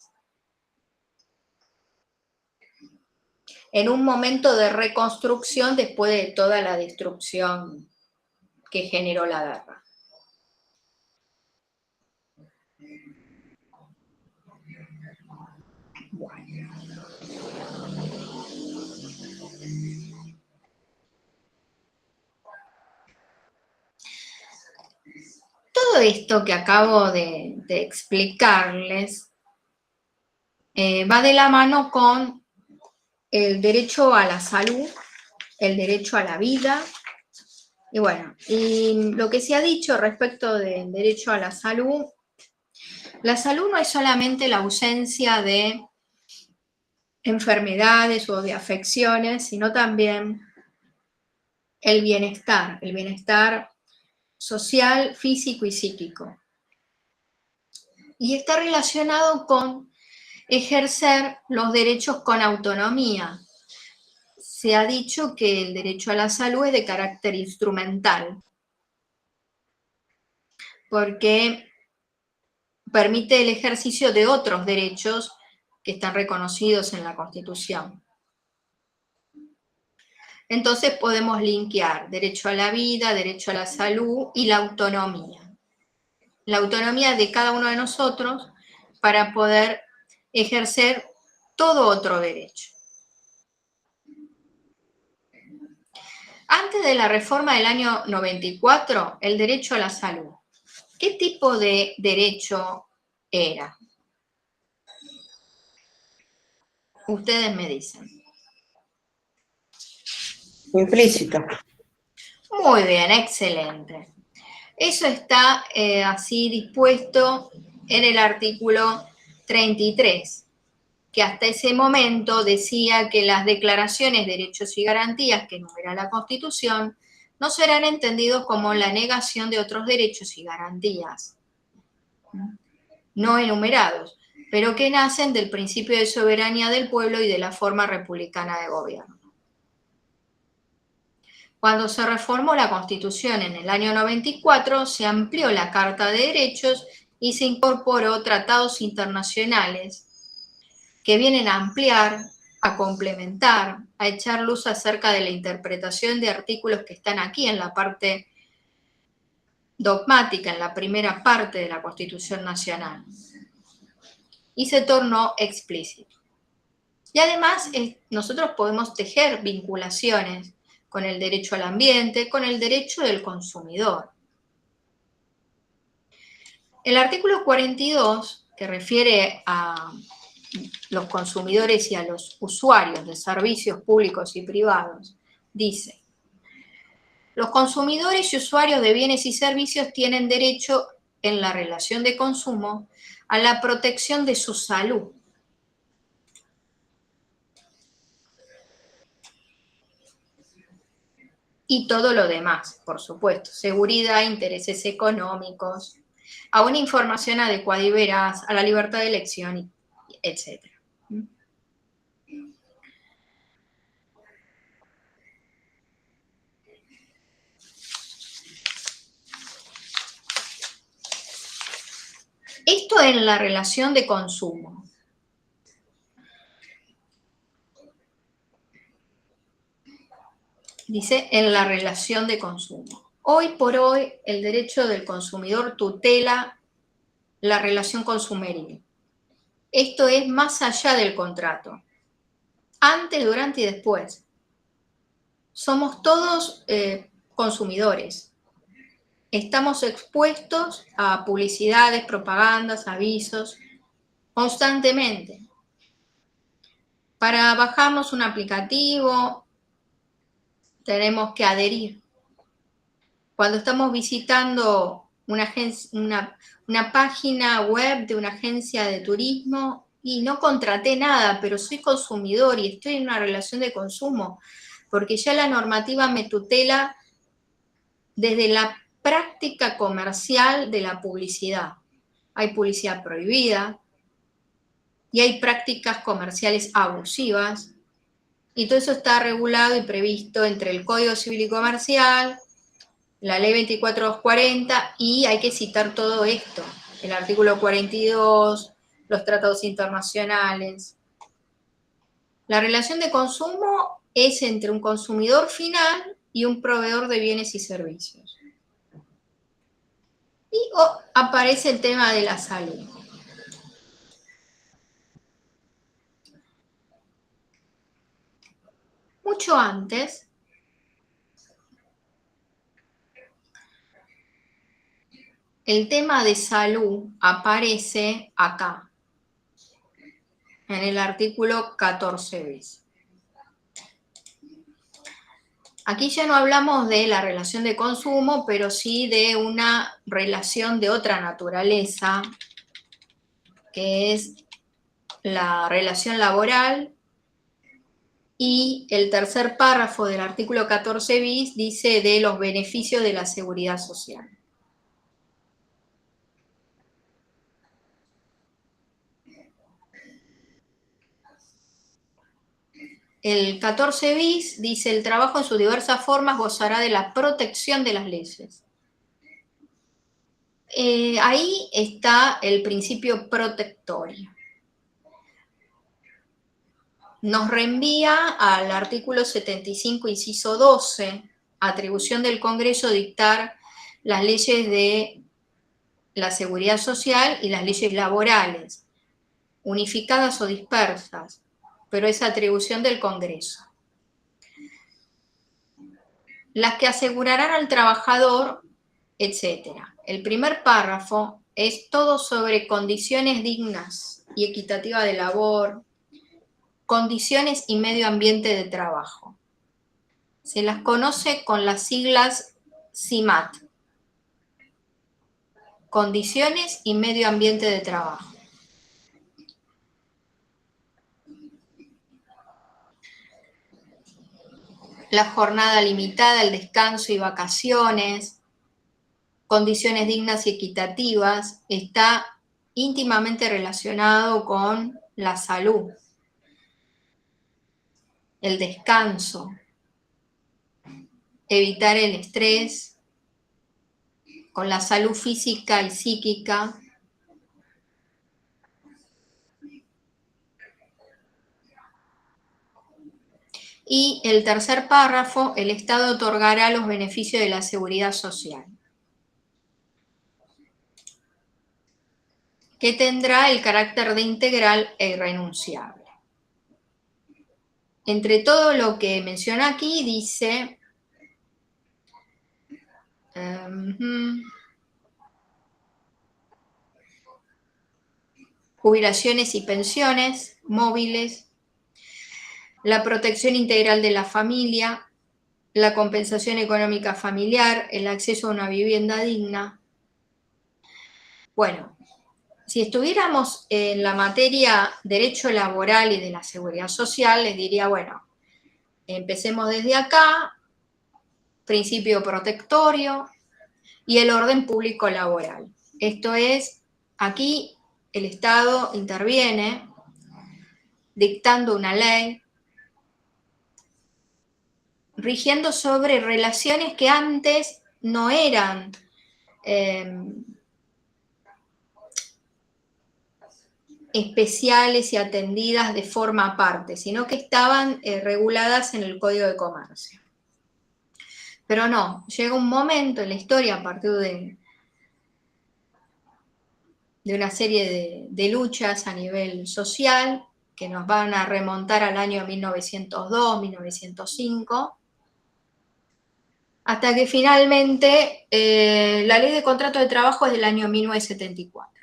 En un momento de reconstrucción después de toda la destrucción que generó la guerra. Bueno. Todo esto que acabo de explicarles va de la mano con el derecho a la salud, el derecho a la vida. Y bueno, y lo que se ha dicho respecto del derecho a la salud no es solamente la ausencia de enfermedades o de afecciones, sino también el bienestar social, físico y psíquico. Y está relacionado con ejercer los derechos con autonomía. Se ha dicho que el derecho a la salud es de carácter instrumental, porque permite el ejercicio de otros derechos que están reconocidos en la Constitución. Entonces podemos linkear derecho a la vida, derecho a la salud y la autonomía. La autonomía de cada uno de nosotros para poder ejercer todo otro derecho. Antes de la reforma del año 94, el derecho a la salud, ¿qué tipo de derecho era? Ustedes me dicen. Implícito. Muy bien, excelente. Eso está así dispuesto en el artículo 33, que hasta ese momento decía que las declaraciones, derechos y garantías que enumera la Constitución no serán entendidos como la negación de otros derechos y garantías no enumerados, pero que nacen del principio de soberanía del pueblo y de la forma republicana de gobierno. Cuando se reformó la Constitución en el año 94, se amplió la Carta de Derechos y se incorporó tratados internacionales que vienen a ampliar, a complementar, a echar luz acerca de la interpretación de artículos que están aquí en la parte dogmática, en la primera parte de la Constitución Nacional. Y se tornó explícito. Y además, nosotros podemos tejer vinculaciones con el derecho al ambiente, con el derecho del consumidor. El artículo 42, que refiere a los consumidores y a los usuarios de servicios públicos y privados, dice: los consumidores y usuarios de bienes y servicios tienen derecho en la relación de consumo a la protección de su salud. Y todo lo demás, por supuesto, seguridad, intereses económicos, a una información adecuada y veraz, a la libertad de elección, etc. Esto en la relación de consumo. Dice, en la relación de consumo. Hoy por hoy, el derecho del consumidor tutela la relación consumeril. Esto es más allá del contrato. Antes, durante y después. Somos todos consumidores. Estamos expuestos a publicidades, propagandas, avisos, constantemente. Para bajarnos un aplicativo, tenemos que adherir. Cuando estamos visitando una página web de una agencia de turismo y no contraté nada, pero soy consumidor y estoy en una relación de consumo, porque ya la normativa me tutela desde la práctica comercial de la publicidad. Hay publicidad prohibida y hay prácticas comerciales abusivas, y todo eso está regulado y previsto entre el Código Civil y Comercial, la Ley 24240, y hay que citar todo esto, el artículo 42, los tratados internacionales. La relación de consumo es entre un consumidor final y un proveedor de bienes y servicios. Y aparece el tema de la salud. Mucho antes, el tema de salud aparece acá, en el artículo 14 bis. Aquí ya no hablamos de la relación de consumo, pero sí de una relación de otra naturaleza, que es la relación laboral, y el tercer párrafo del artículo 14 bis dice de los beneficios de la seguridad social. El 14 bis dice, el trabajo en sus diversas formas gozará de la protección de las leyes. Ahí está el principio protectorio. Nos reenvía al artículo 75, inciso 12, atribución del Congreso dictar las leyes de la seguridad social y las leyes laborales, unificadas o dispersas, pero es atribución del Congreso. Las que asegurarán al trabajador, etc. El primer párrafo es todo sobre condiciones dignas y equitativas de labor, condiciones y medio ambiente de trabajo. Se las conoce con las siglas CIMAT, condiciones y medio ambiente de trabajo. La jornada limitada, el descanso y vacaciones, condiciones dignas y equitativas, está íntimamente relacionado con la salud, el descanso, evitar el estrés, con la salud física y psíquica. Y el tercer párrafo, el Estado otorgará los beneficios de la seguridad social, que tendrá el carácter de integral e irrenunciable. Entre todo lo que menciona aquí, dice jubilaciones y pensiones móviles, la protección integral de la familia, la compensación económica familiar, el acceso a una vivienda digna, Bueno, si estuviéramos en la materia derecho laboral y de la seguridad social, les diría, bueno, empecemos desde acá, principio protectorio y el orden público laboral. Esto es, aquí el Estado interviene dictando una ley rigiendo sobre relaciones que antes no eran especiales y atendidas de forma aparte, sino que estaban reguladas en el Código de Comercio. Pero no, llega un momento en la historia a partir de una serie de luchas a nivel social que nos van a remontar al año 1902, 1905, hasta que finalmente la Ley de Contrato de Trabajo es del año 1974.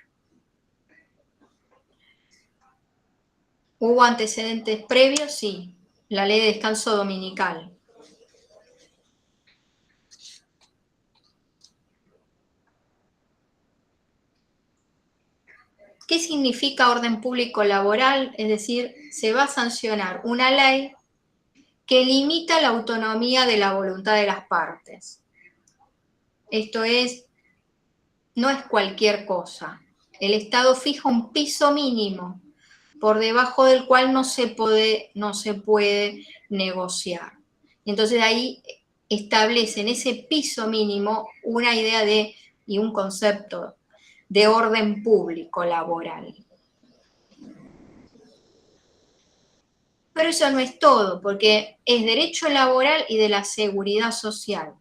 ¿Hubo antecedentes previos? Sí. La Ley de Descanso Dominical. ¿Qué significa orden público laboral? Es decir, se va a sancionar una ley que limita la autonomía de la voluntad de las partes. Esto es, no es cualquier cosa. El Estado fija un piso mínimo por debajo del cual no se puede negociar. Y entonces ahí establecen ese piso mínimo una idea y un concepto de orden público laboral. Pero eso no es todo, porque es derecho laboral y de la seguridad social.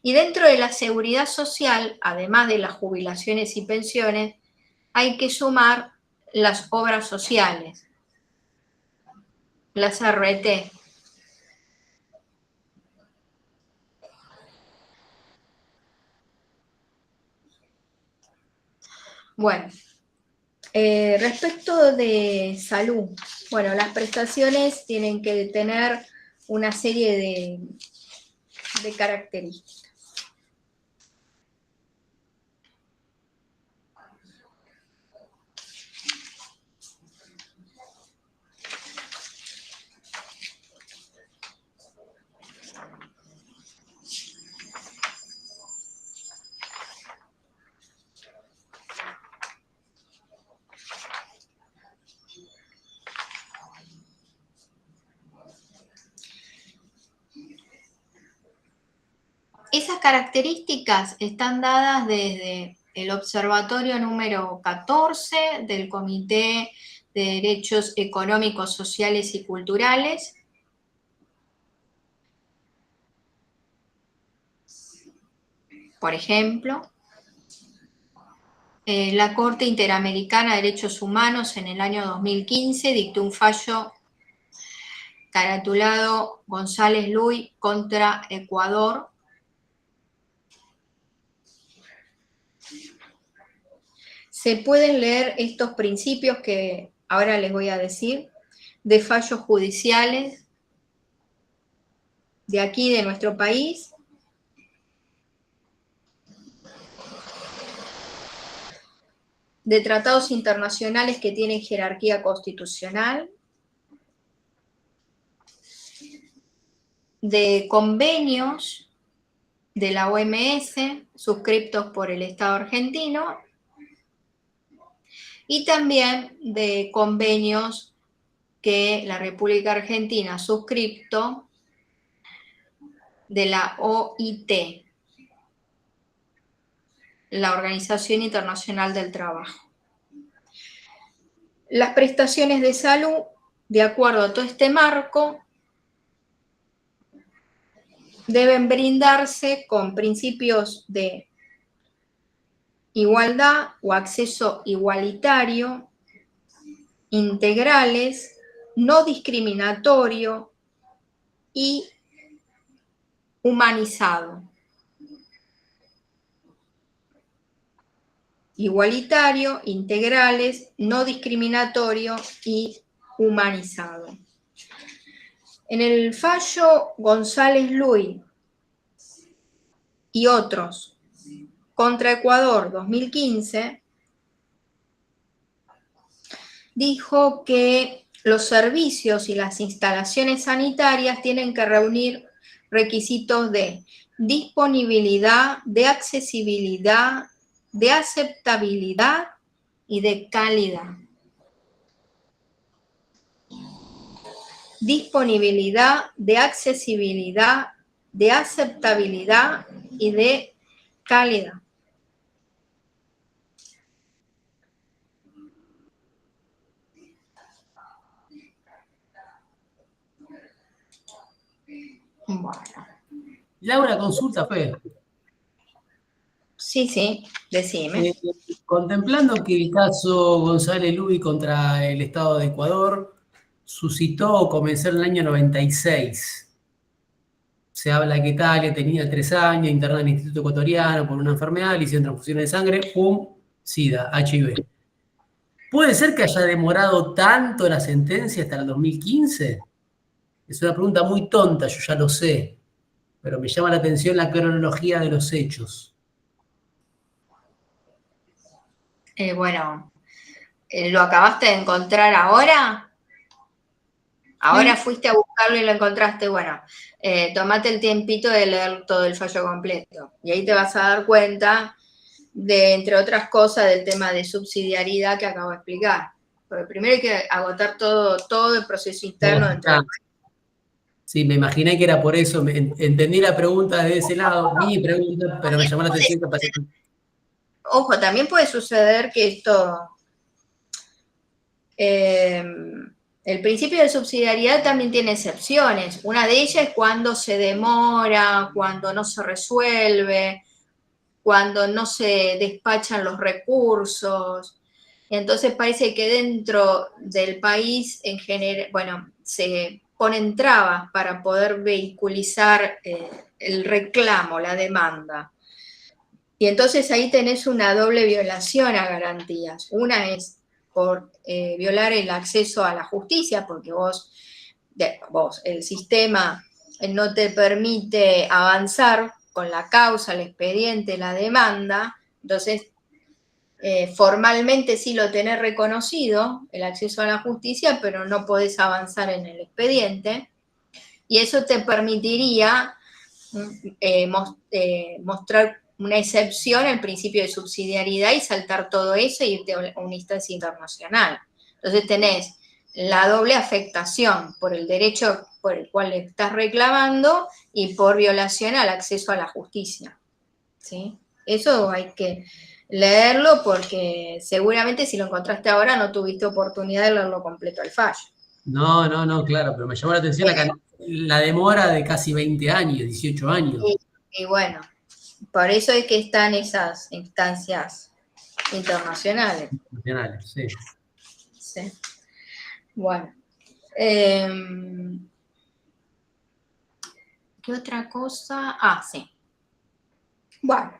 Y dentro de la seguridad social, además de las jubilaciones y pensiones, hay que sumar las obras sociales, las RT. Bueno, respecto de salud, bueno, las prestaciones tienen que tener una serie de características. Esas características están dadas desde el observatorio número 14 del Comité de Derechos Económicos, Sociales y Culturales. Por ejemplo, la Corte Interamericana de Derechos Humanos en el año 2015 dictó un fallo caratulado González Luis contra Ecuador, se pueden leer estos principios que ahora les voy a decir, de fallos judiciales de aquí, de nuestro país, de tratados internacionales que tienen jerarquía constitucional, de convenios de la OMS suscriptos por el Estado argentino y también de convenios que la República Argentina ha suscrito de la OIT, la Organización Internacional del Trabajo. Las prestaciones de salud, de acuerdo a todo este marco, deben brindarse con principios de igualdad o acceso igualitario, integrales, no discriminatorio y humanizado. Igualitario, integrales, no discriminatorio y humanizado. En el fallo González Luis y otros contra Ecuador 2015, dijo que los servicios y las instalaciones sanitarias tienen que reunir requisitos de disponibilidad, de accesibilidad, de aceptabilidad y de calidad. Disponibilidad, de accesibilidad, de aceptabilidad y de calidad. Bueno. Laura, consulta, Fe. Sí, decime. Contemplando que el caso González Luis contra el Estado de Ecuador suscitó o comenzó en el año 96. Se habla que Talia tenía 3 años, internada en el Instituto Ecuatoriano por una enfermedad, le hicieron transfusiones de sangre, ¡pum! SIDA, HIV. ¿Puede ser que haya demorado tanto la sentencia hasta el 2015? Es una pregunta muy tonta, yo ya lo sé, pero me llama la atención la cronología de los hechos. Bueno, ¿lo acabaste de encontrar ahora? ¿Ahora fuiste a buscarlo y lo encontraste? Bueno, tomate el tiempito de leer todo el fallo completo. Y ahí te vas a dar cuenta de, entre otras cosas, del tema de subsidiariedad que acabo de explicar. Porque primero hay que agotar todo el proceso interno dentro del país. Sí, me imaginé que era por eso, entendí la pregunta de ese lado, mi pregunta, pero me llamó la atención que pasó. Ojo, también puede suceder que esto... el principio de subsidiariedad también tiene excepciones. Una de ellas es cuando se demora, cuando no se resuelve, cuando no se despachan los recursos. Entonces parece que dentro del país en general, bueno, se ponen trabas para poder vehiculizar el reclamo, la demanda. Y entonces ahí tenés una doble violación a garantías. Una es por violar el acceso a la justicia, porque vos, el sistema no te permite avanzar con la causa, el expediente, la demanda, entonces formalmente sí lo tenés reconocido, el acceso a la justicia, pero no podés avanzar en el expediente, y eso te permitiría mostrar una excepción al principio de subsidiariedad y saltar todo eso y irte a una instancia internacional. Entonces tenés la doble afectación por el derecho por el cual estás reclamando y por violación al acceso a la justicia. ¿Sí? Eso hay que leerlo porque seguramente si lo encontraste ahora no tuviste oportunidad de leerlo completo al fallo. No, claro, pero me llamó la atención la demora de casi 20 años, 18 años. Y bueno, por eso es que están esas instancias internacionales. Internacionales, sí. Sí. Bueno. ¿Qué otra cosa? Ah, sí. Bueno.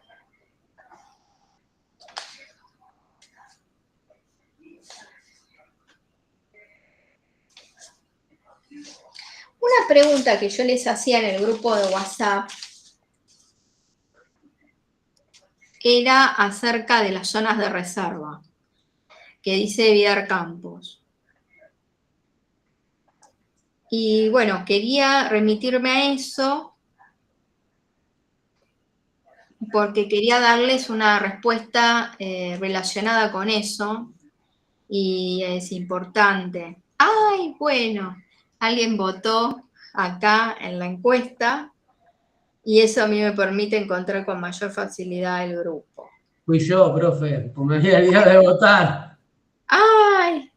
Una pregunta que yo les hacía en el grupo de WhatsApp era acerca de las zonas de reserva, que dice Vidar Campos. Y bueno, quería remitirme a eso porque quería darles una respuesta relacionada con eso y es importante. ¡Ay, bueno! Alguien votó acá en la encuesta y eso a mí me permite encontrar con mayor facilidad el grupo. Fui yo, profe, pues me había olvidado de votar. ¡Ay!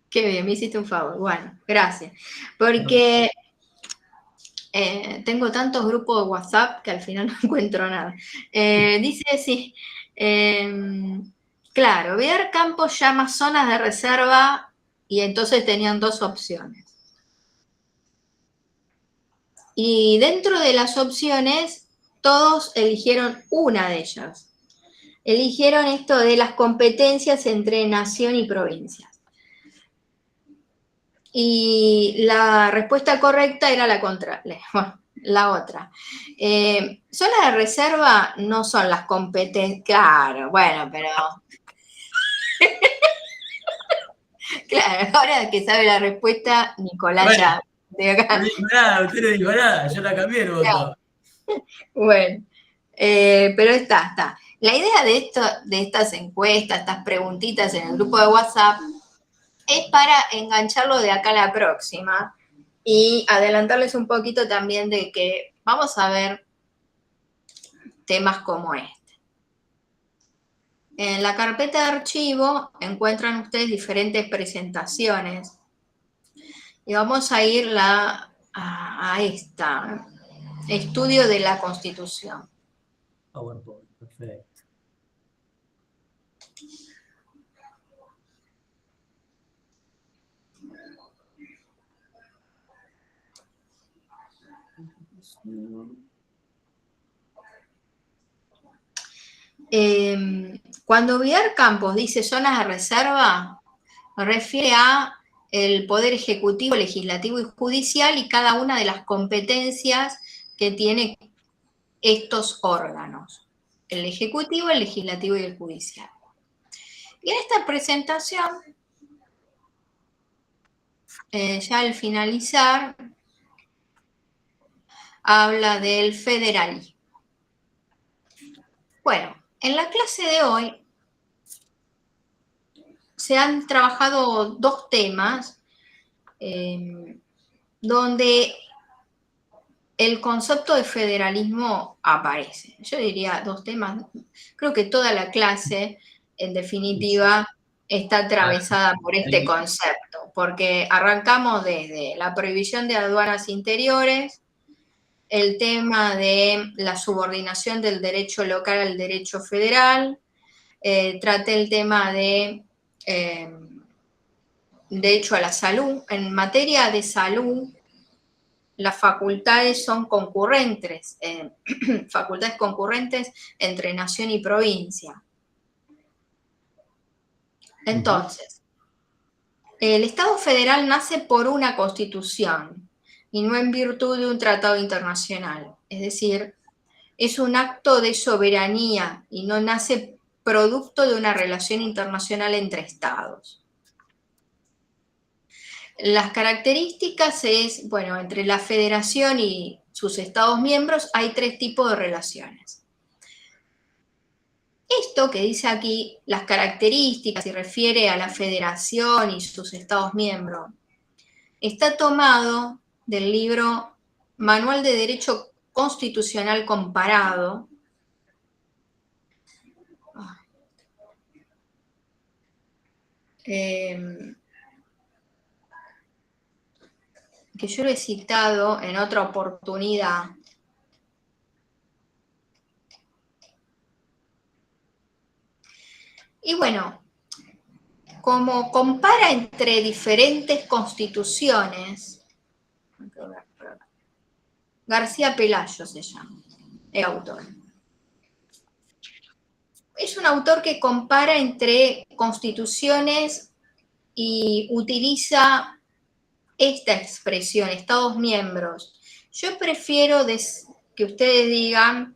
Qué bien, me hiciste un favor. Bueno, gracias. Porque tengo tantos grupos de WhatsApp que al final no encuentro nada. Dice, sí, claro, Vidar Campos llama zonas de reserva y entonces tenían 2 opciones. Y dentro de las opciones, todos eligieron una de ellas. Eligieron esto de las competencias entre nación y provincias. Y la respuesta correcta era la contraria. Bueno, La otra. Zonas de reserva no son las competencias. Claro, bueno, pero. Claro, ahora que sabe la respuesta, Nicolás Bueno, ya. De acá. no dijo nada, usted no dijo nada, yo la cambié el voto. Bueno, pero está. La idea de estas encuestas, estas preguntitas en el grupo de WhatsApp, es para engancharlo de acá a la próxima y adelantarles un poquito también de que vamos a ver temas como este. En la carpeta de archivo encuentran ustedes diferentes presentaciones y vamos a ir a esta, estudio de la Constitución. PowerPoint, perfecto. Cuando Vidal Campos dice zonas de reserva, refiere a el Poder Ejecutivo, Legislativo y Judicial y cada una de las competencias que tiene estos órganos, el Ejecutivo, el Legislativo y el Judicial. Y en esta presentación, ya al finalizar, habla del federalismo. Bueno, en la clase de hoy se han trabajado dos temas donde el concepto de federalismo aparece. Yo diría dos temas, creo que toda la clase, en definitiva, está atravesada por este concepto, porque arrancamos desde la prohibición de aduanas interiores, el tema de la subordinación del derecho local al derecho federal, traté el tema de derecho a la salud. En materia de salud, las facultades son concurrentes, facultades concurrentes entre nación y provincia. Entonces, el Estado federal nace por una constitución y no en virtud de un tratado internacional. Es decir, es un acto de soberanía y no nace producto de una relación internacional entre estados. Las características es, bueno, entre la federación y sus estados miembros hay tres tipos de relaciones. Esto que dice aquí, las características, se refiere a la federación y sus estados miembros, está tomado del libro Manual de Derecho Constitucional Comparado, que yo lo he citado en otra oportunidad. Y bueno, como compara entre diferentes constituciones, García Pelayo se llama, el autor. Es un autor que compara entre constituciones y utiliza esta expresión, estados miembros. Yo prefiero que ustedes digan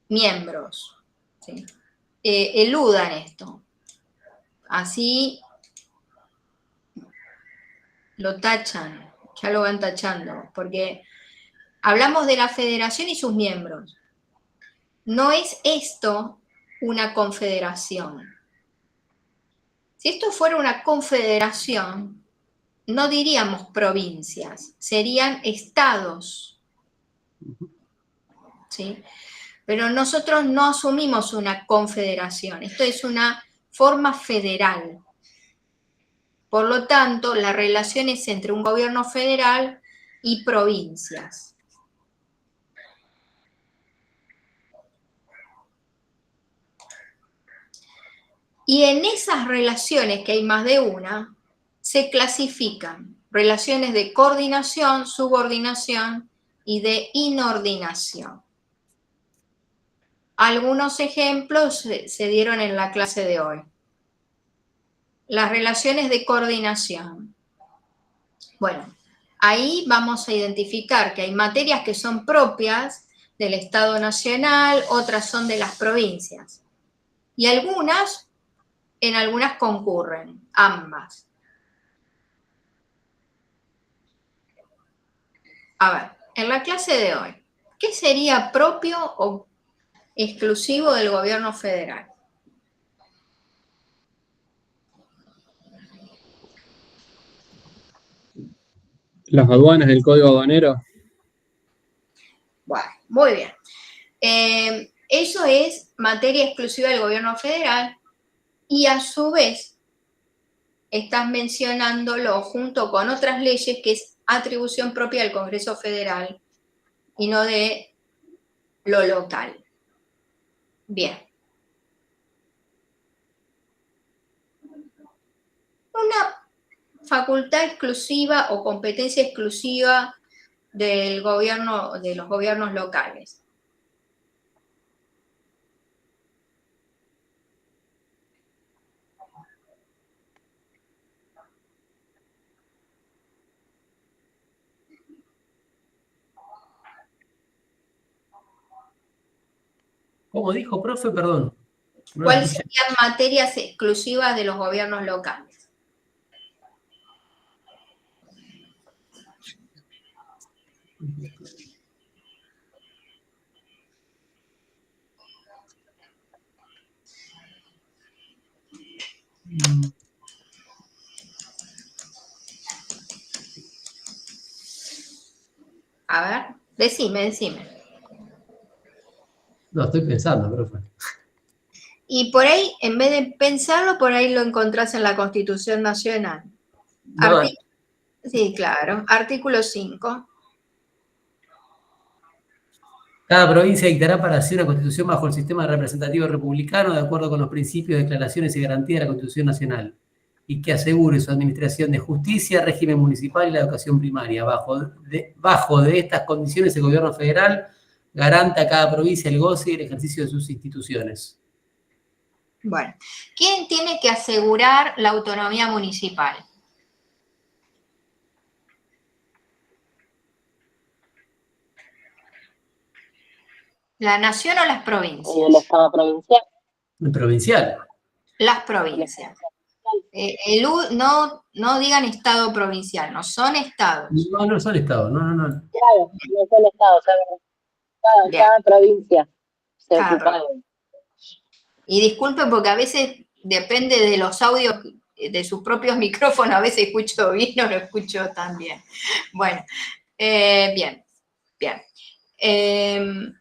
miembros, ¿sí? Eludan esto. Así lo tachan, ya lo van tachando, porque hablamos de la federación y sus miembros. No es esto una confederación. Si esto fuera una confederación, no diríamos provincias, serían estados. ¿Sí? Pero nosotros no asumimos una confederación, esto es una forma federal. Por lo tanto, la relación es entre un gobierno federal y provincias. Y en esas relaciones, que hay más de una, se clasifican relaciones de coordinación, subordinación y de inordinación. Algunos ejemplos se dieron en la clase de hoy. Las relaciones de coordinación. Bueno, ahí vamos a identificar que hay materias que son propias del Estado Nacional, otras son de las provincias. Y en algunas concurren, ambas. A ver, en la clase de hoy, ¿qué sería propio o exclusivo del gobierno federal? Las aduanas del Código Aduanero. Bueno, muy bien. Eso es materia exclusiva del gobierno federal y a su vez estás mencionándolo junto con otras leyes que es atribución propia del Congreso Federal y no de lo local. Bien. Una facultad exclusiva o competencia exclusiva del gobierno, de los gobiernos locales. ¿Cómo dijo, profe? Perdón. No ¿Cuáles serían materias exclusivas de los gobiernos locales? A ver, decime. No, estoy pensando, profe. Y por ahí, en vez de pensarlo, por ahí lo encontrás en la Constitución Nacional. No, Sí, claro. Artículo 5. cada provincia dictará para sí una constitución bajo el sistema representativo republicano de acuerdo con los principios, declaraciones y garantías de la Constitución Nacional y que asegure su administración de justicia, régimen municipal y la educación primaria. Bajo de estas condiciones, el gobierno federal garanta a cada provincia el goce y el ejercicio de sus instituciones. Bueno, ¿quién tiene que asegurar la autonomía municipal? ¿La nación o las provincias? El Estado provincial. El provincial. Las provincias. No digan Estado provincial, no son estados. No son estados, no. Claro, no son estados, cada provincia se ocupa. Y disculpen porque a veces depende de los audios de sus propios micrófonos, a veces escucho bien o no escucho tan bien. Bueno, bien.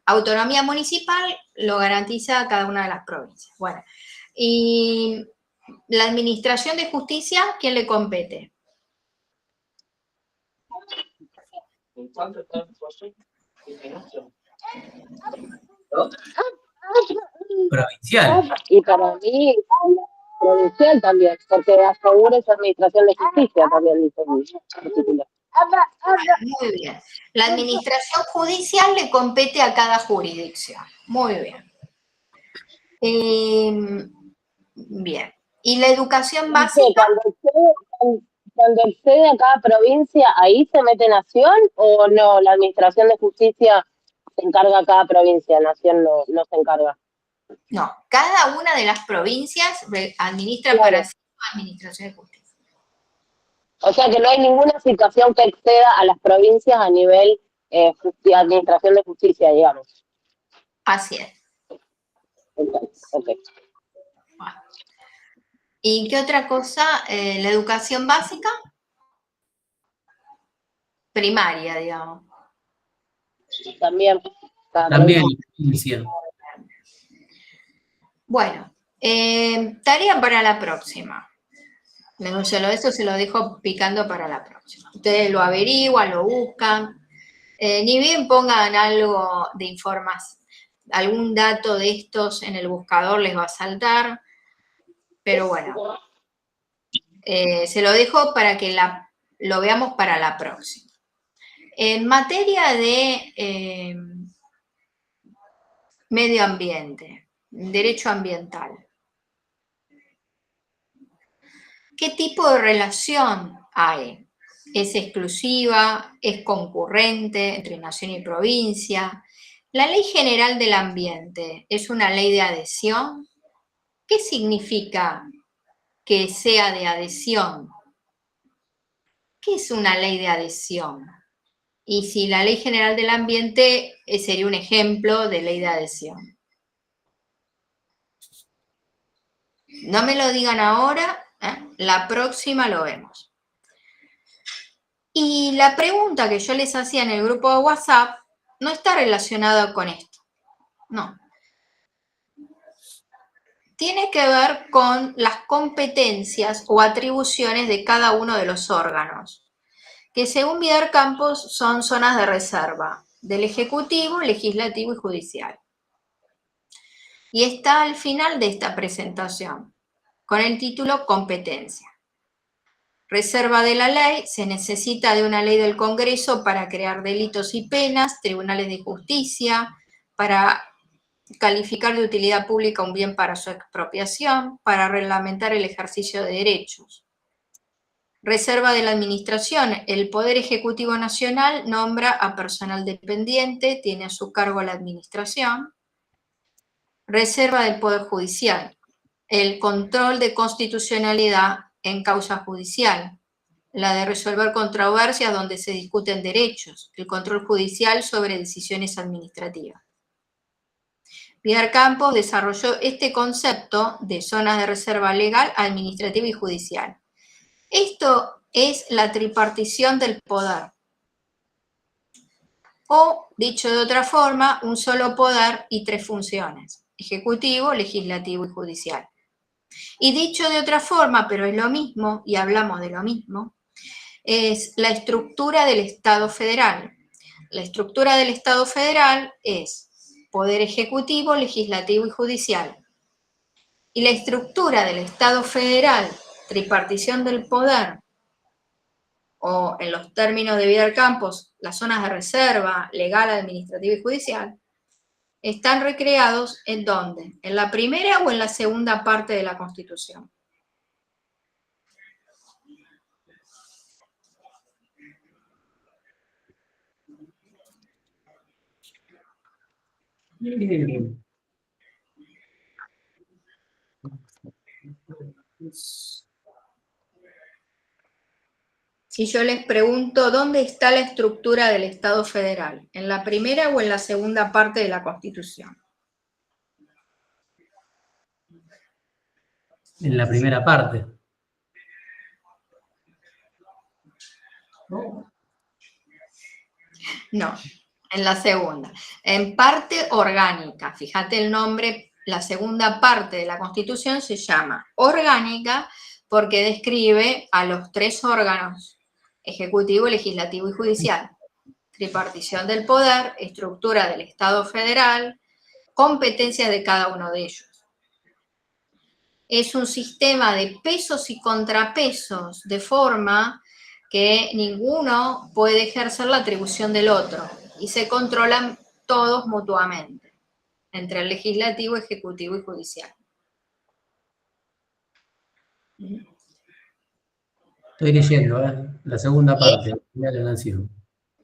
Autonomía municipal lo garantiza cada una de las provincias. Bueno, y la administración de justicia, ¿quién le compete? Provincial. Y para mí, provincial también, porque asegura su administración de justicia también, dice el título. Muy bien. La administración judicial le compete a cada jurisdicción. Muy bien. Bien. ¿Y la educación básica? Cuando excede a cada provincia, ¿ahí se mete nación o no? La administración de justicia se encarga a cada provincia, nación no se encarga. No, cada una de las provincias administra para sí su administración de justicia. O sea que no hay ninguna situación que exceda a las provincias a nivel administración de justicia, digamos. Así es. Okay. ¿Y qué otra cosa? ¿La educación básica? Primaria, digamos. También. También. Bueno, tarea para la próxima. Eso se lo dejo picando para la próxima. Ustedes lo averiguan, lo buscan. Ni bien pongan algo de información, algún dato de estos en el buscador les va a saltar. Pero bueno, se lo dejo para que lo veamos para la próxima. En materia de medio ambiente, derecho ambiental, ¿qué tipo de relación hay es exclusiva, es concurrente entre nación y provincia. La Ley General del Ambiente es una ley de adhesión. ¿Qué significa que sea de adhesión? ¿Qué es una ley de adhesión? Y si la Ley General del Ambiente sería un ejemplo de ley de adhesión. No me lo digan ahora, la próxima lo vemos. Y la pregunta que yo les hacía en el grupo de WhatsApp no está relacionada con esto, no. Tiene que ver con las competencias o atribuciones de cada uno de los órganos, que según Vidal Campos son zonas de reserva del Ejecutivo, Legislativo y Judicial. Y está al final de esta presentación, con el título Competencia. Reserva de la ley, se necesita de una ley del Congreso para crear delitos y penas, tribunales de justicia, para calificar de utilidad pública un bien para su expropiación, para reglamentar el ejercicio de derechos. Reserva de la administración, el Poder Ejecutivo Nacional nombra a personal dependiente, tiene a su cargo la administración. Reserva del Poder Judicial, el control de constitucionalidad en causa judicial, la de resolver controversias donde se discuten derechos, el control judicial sobre decisiones administrativas. Vidal Campos desarrolló este concepto de zonas de reserva legal, administrativa y judicial. Esto es la tripartición del poder. O, dicho de otra forma, un solo poder y tres funciones: ejecutivo, legislativo y judicial. Y dicho de otra forma, pero es lo mismo, y hablamos de lo mismo, es la estructura del Estado federal. La estructura del Estado federal es poder ejecutivo, legislativo y judicial. Y la estructura del Estado federal, tripartición del poder, o en los términos de Vidal Campos, las zonas de reserva legal, administrativa y judicial, están recreados ¿en dónde? ¿En la primera o en la segunda parte de la Constitución? Si yo les pregunto, ¿dónde está la estructura del Estado federal? ¿En la primera o en la segunda parte de la Constitución? En la primera parte. No, en la segunda. En parte orgánica. Fíjate el nombre, la segunda parte de la Constitución se llama orgánica porque describe a los tres órganos: ejecutivo, legislativo y judicial. Tripartición del poder, estructura del Estado federal, competencias de cada uno de ellos. Es un sistema de pesos y contrapesos, de forma que ninguno puede ejercer la atribución del otro y se controlan todos mutuamente, entre el legislativo, ejecutivo y judicial. Estoy leyendo, la segunda parte de la Nación.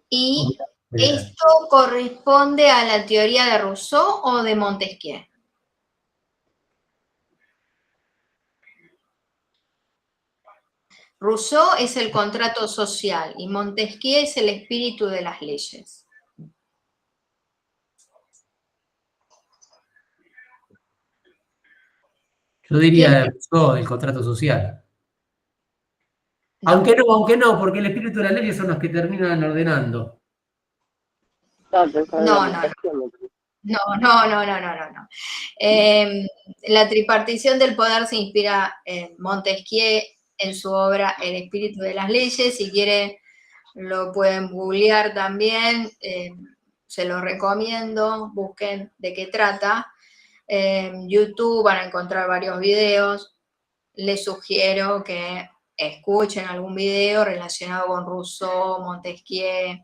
¿Y esto corresponde a la teoría de Rousseau o de Montesquieu? Rousseau es el contrato social y Montesquieu es el espíritu de las leyes. Yo diría Rousseau, el contrato social. No. Aunque no, porque el espíritu de las leyes son los que terminan ordenando. No. La tripartición del poder se inspira en Montesquieu, en su obra El espíritu de las leyes. Si quieren, lo pueden googlear también, se lo recomiendo, busquen de qué trata. En YouTube van a encontrar varios videos. Les sugiero que escuchen algún video relacionado con Rousseau, Montesquieu,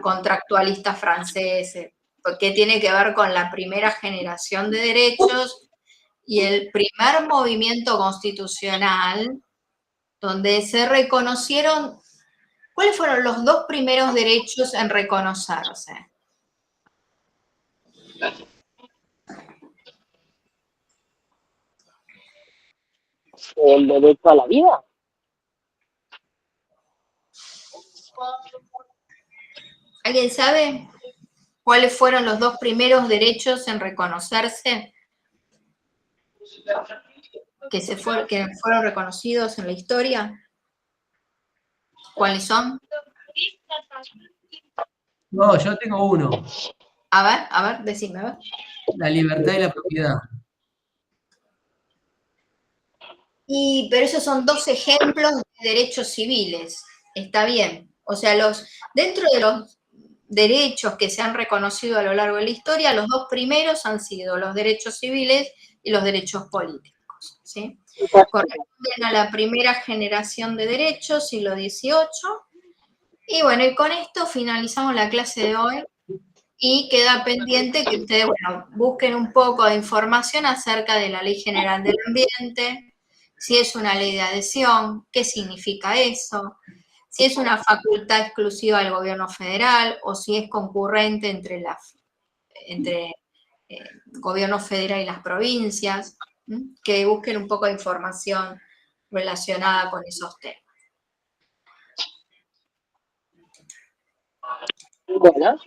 contractualistas franceses, porque tiene que ver con la primera generación de derechos y el primer movimiento constitucional donde se reconocieron ¿Cuáles fueron los 2 primeros derechos en reconocerse? El derecho a la vida. ¿Alguien sabe cuáles fueron los 2 primeros derechos en reconocerse que fueron reconocidos en la historia? ¿Cuáles son? No, yo tengo uno. A ver, decime, a ver. La libertad y la propiedad. Pero esos son 2 ejemplos de derechos civiles. Está bien. O sea, dentro de los derechos que se han reconocido a lo largo de la historia, los 2 primeros han sido los derechos civiles y los derechos políticos, ¿sí? Corresponden a la primera generación de derechos, siglo XVIII. Y bueno, y con esto finalizamos la clase de hoy. Y queda pendiente que ustedes, bueno, busquen un poco de información acerca de la Ley General del Ambiente, si es una ley de adhesión, qué significa eso, si es una facultad exclusiva del gobierno federal o si es concurrente entre gobierno federal y las provincias, que busquen un poco de información relacionada con esos temas. Bueno.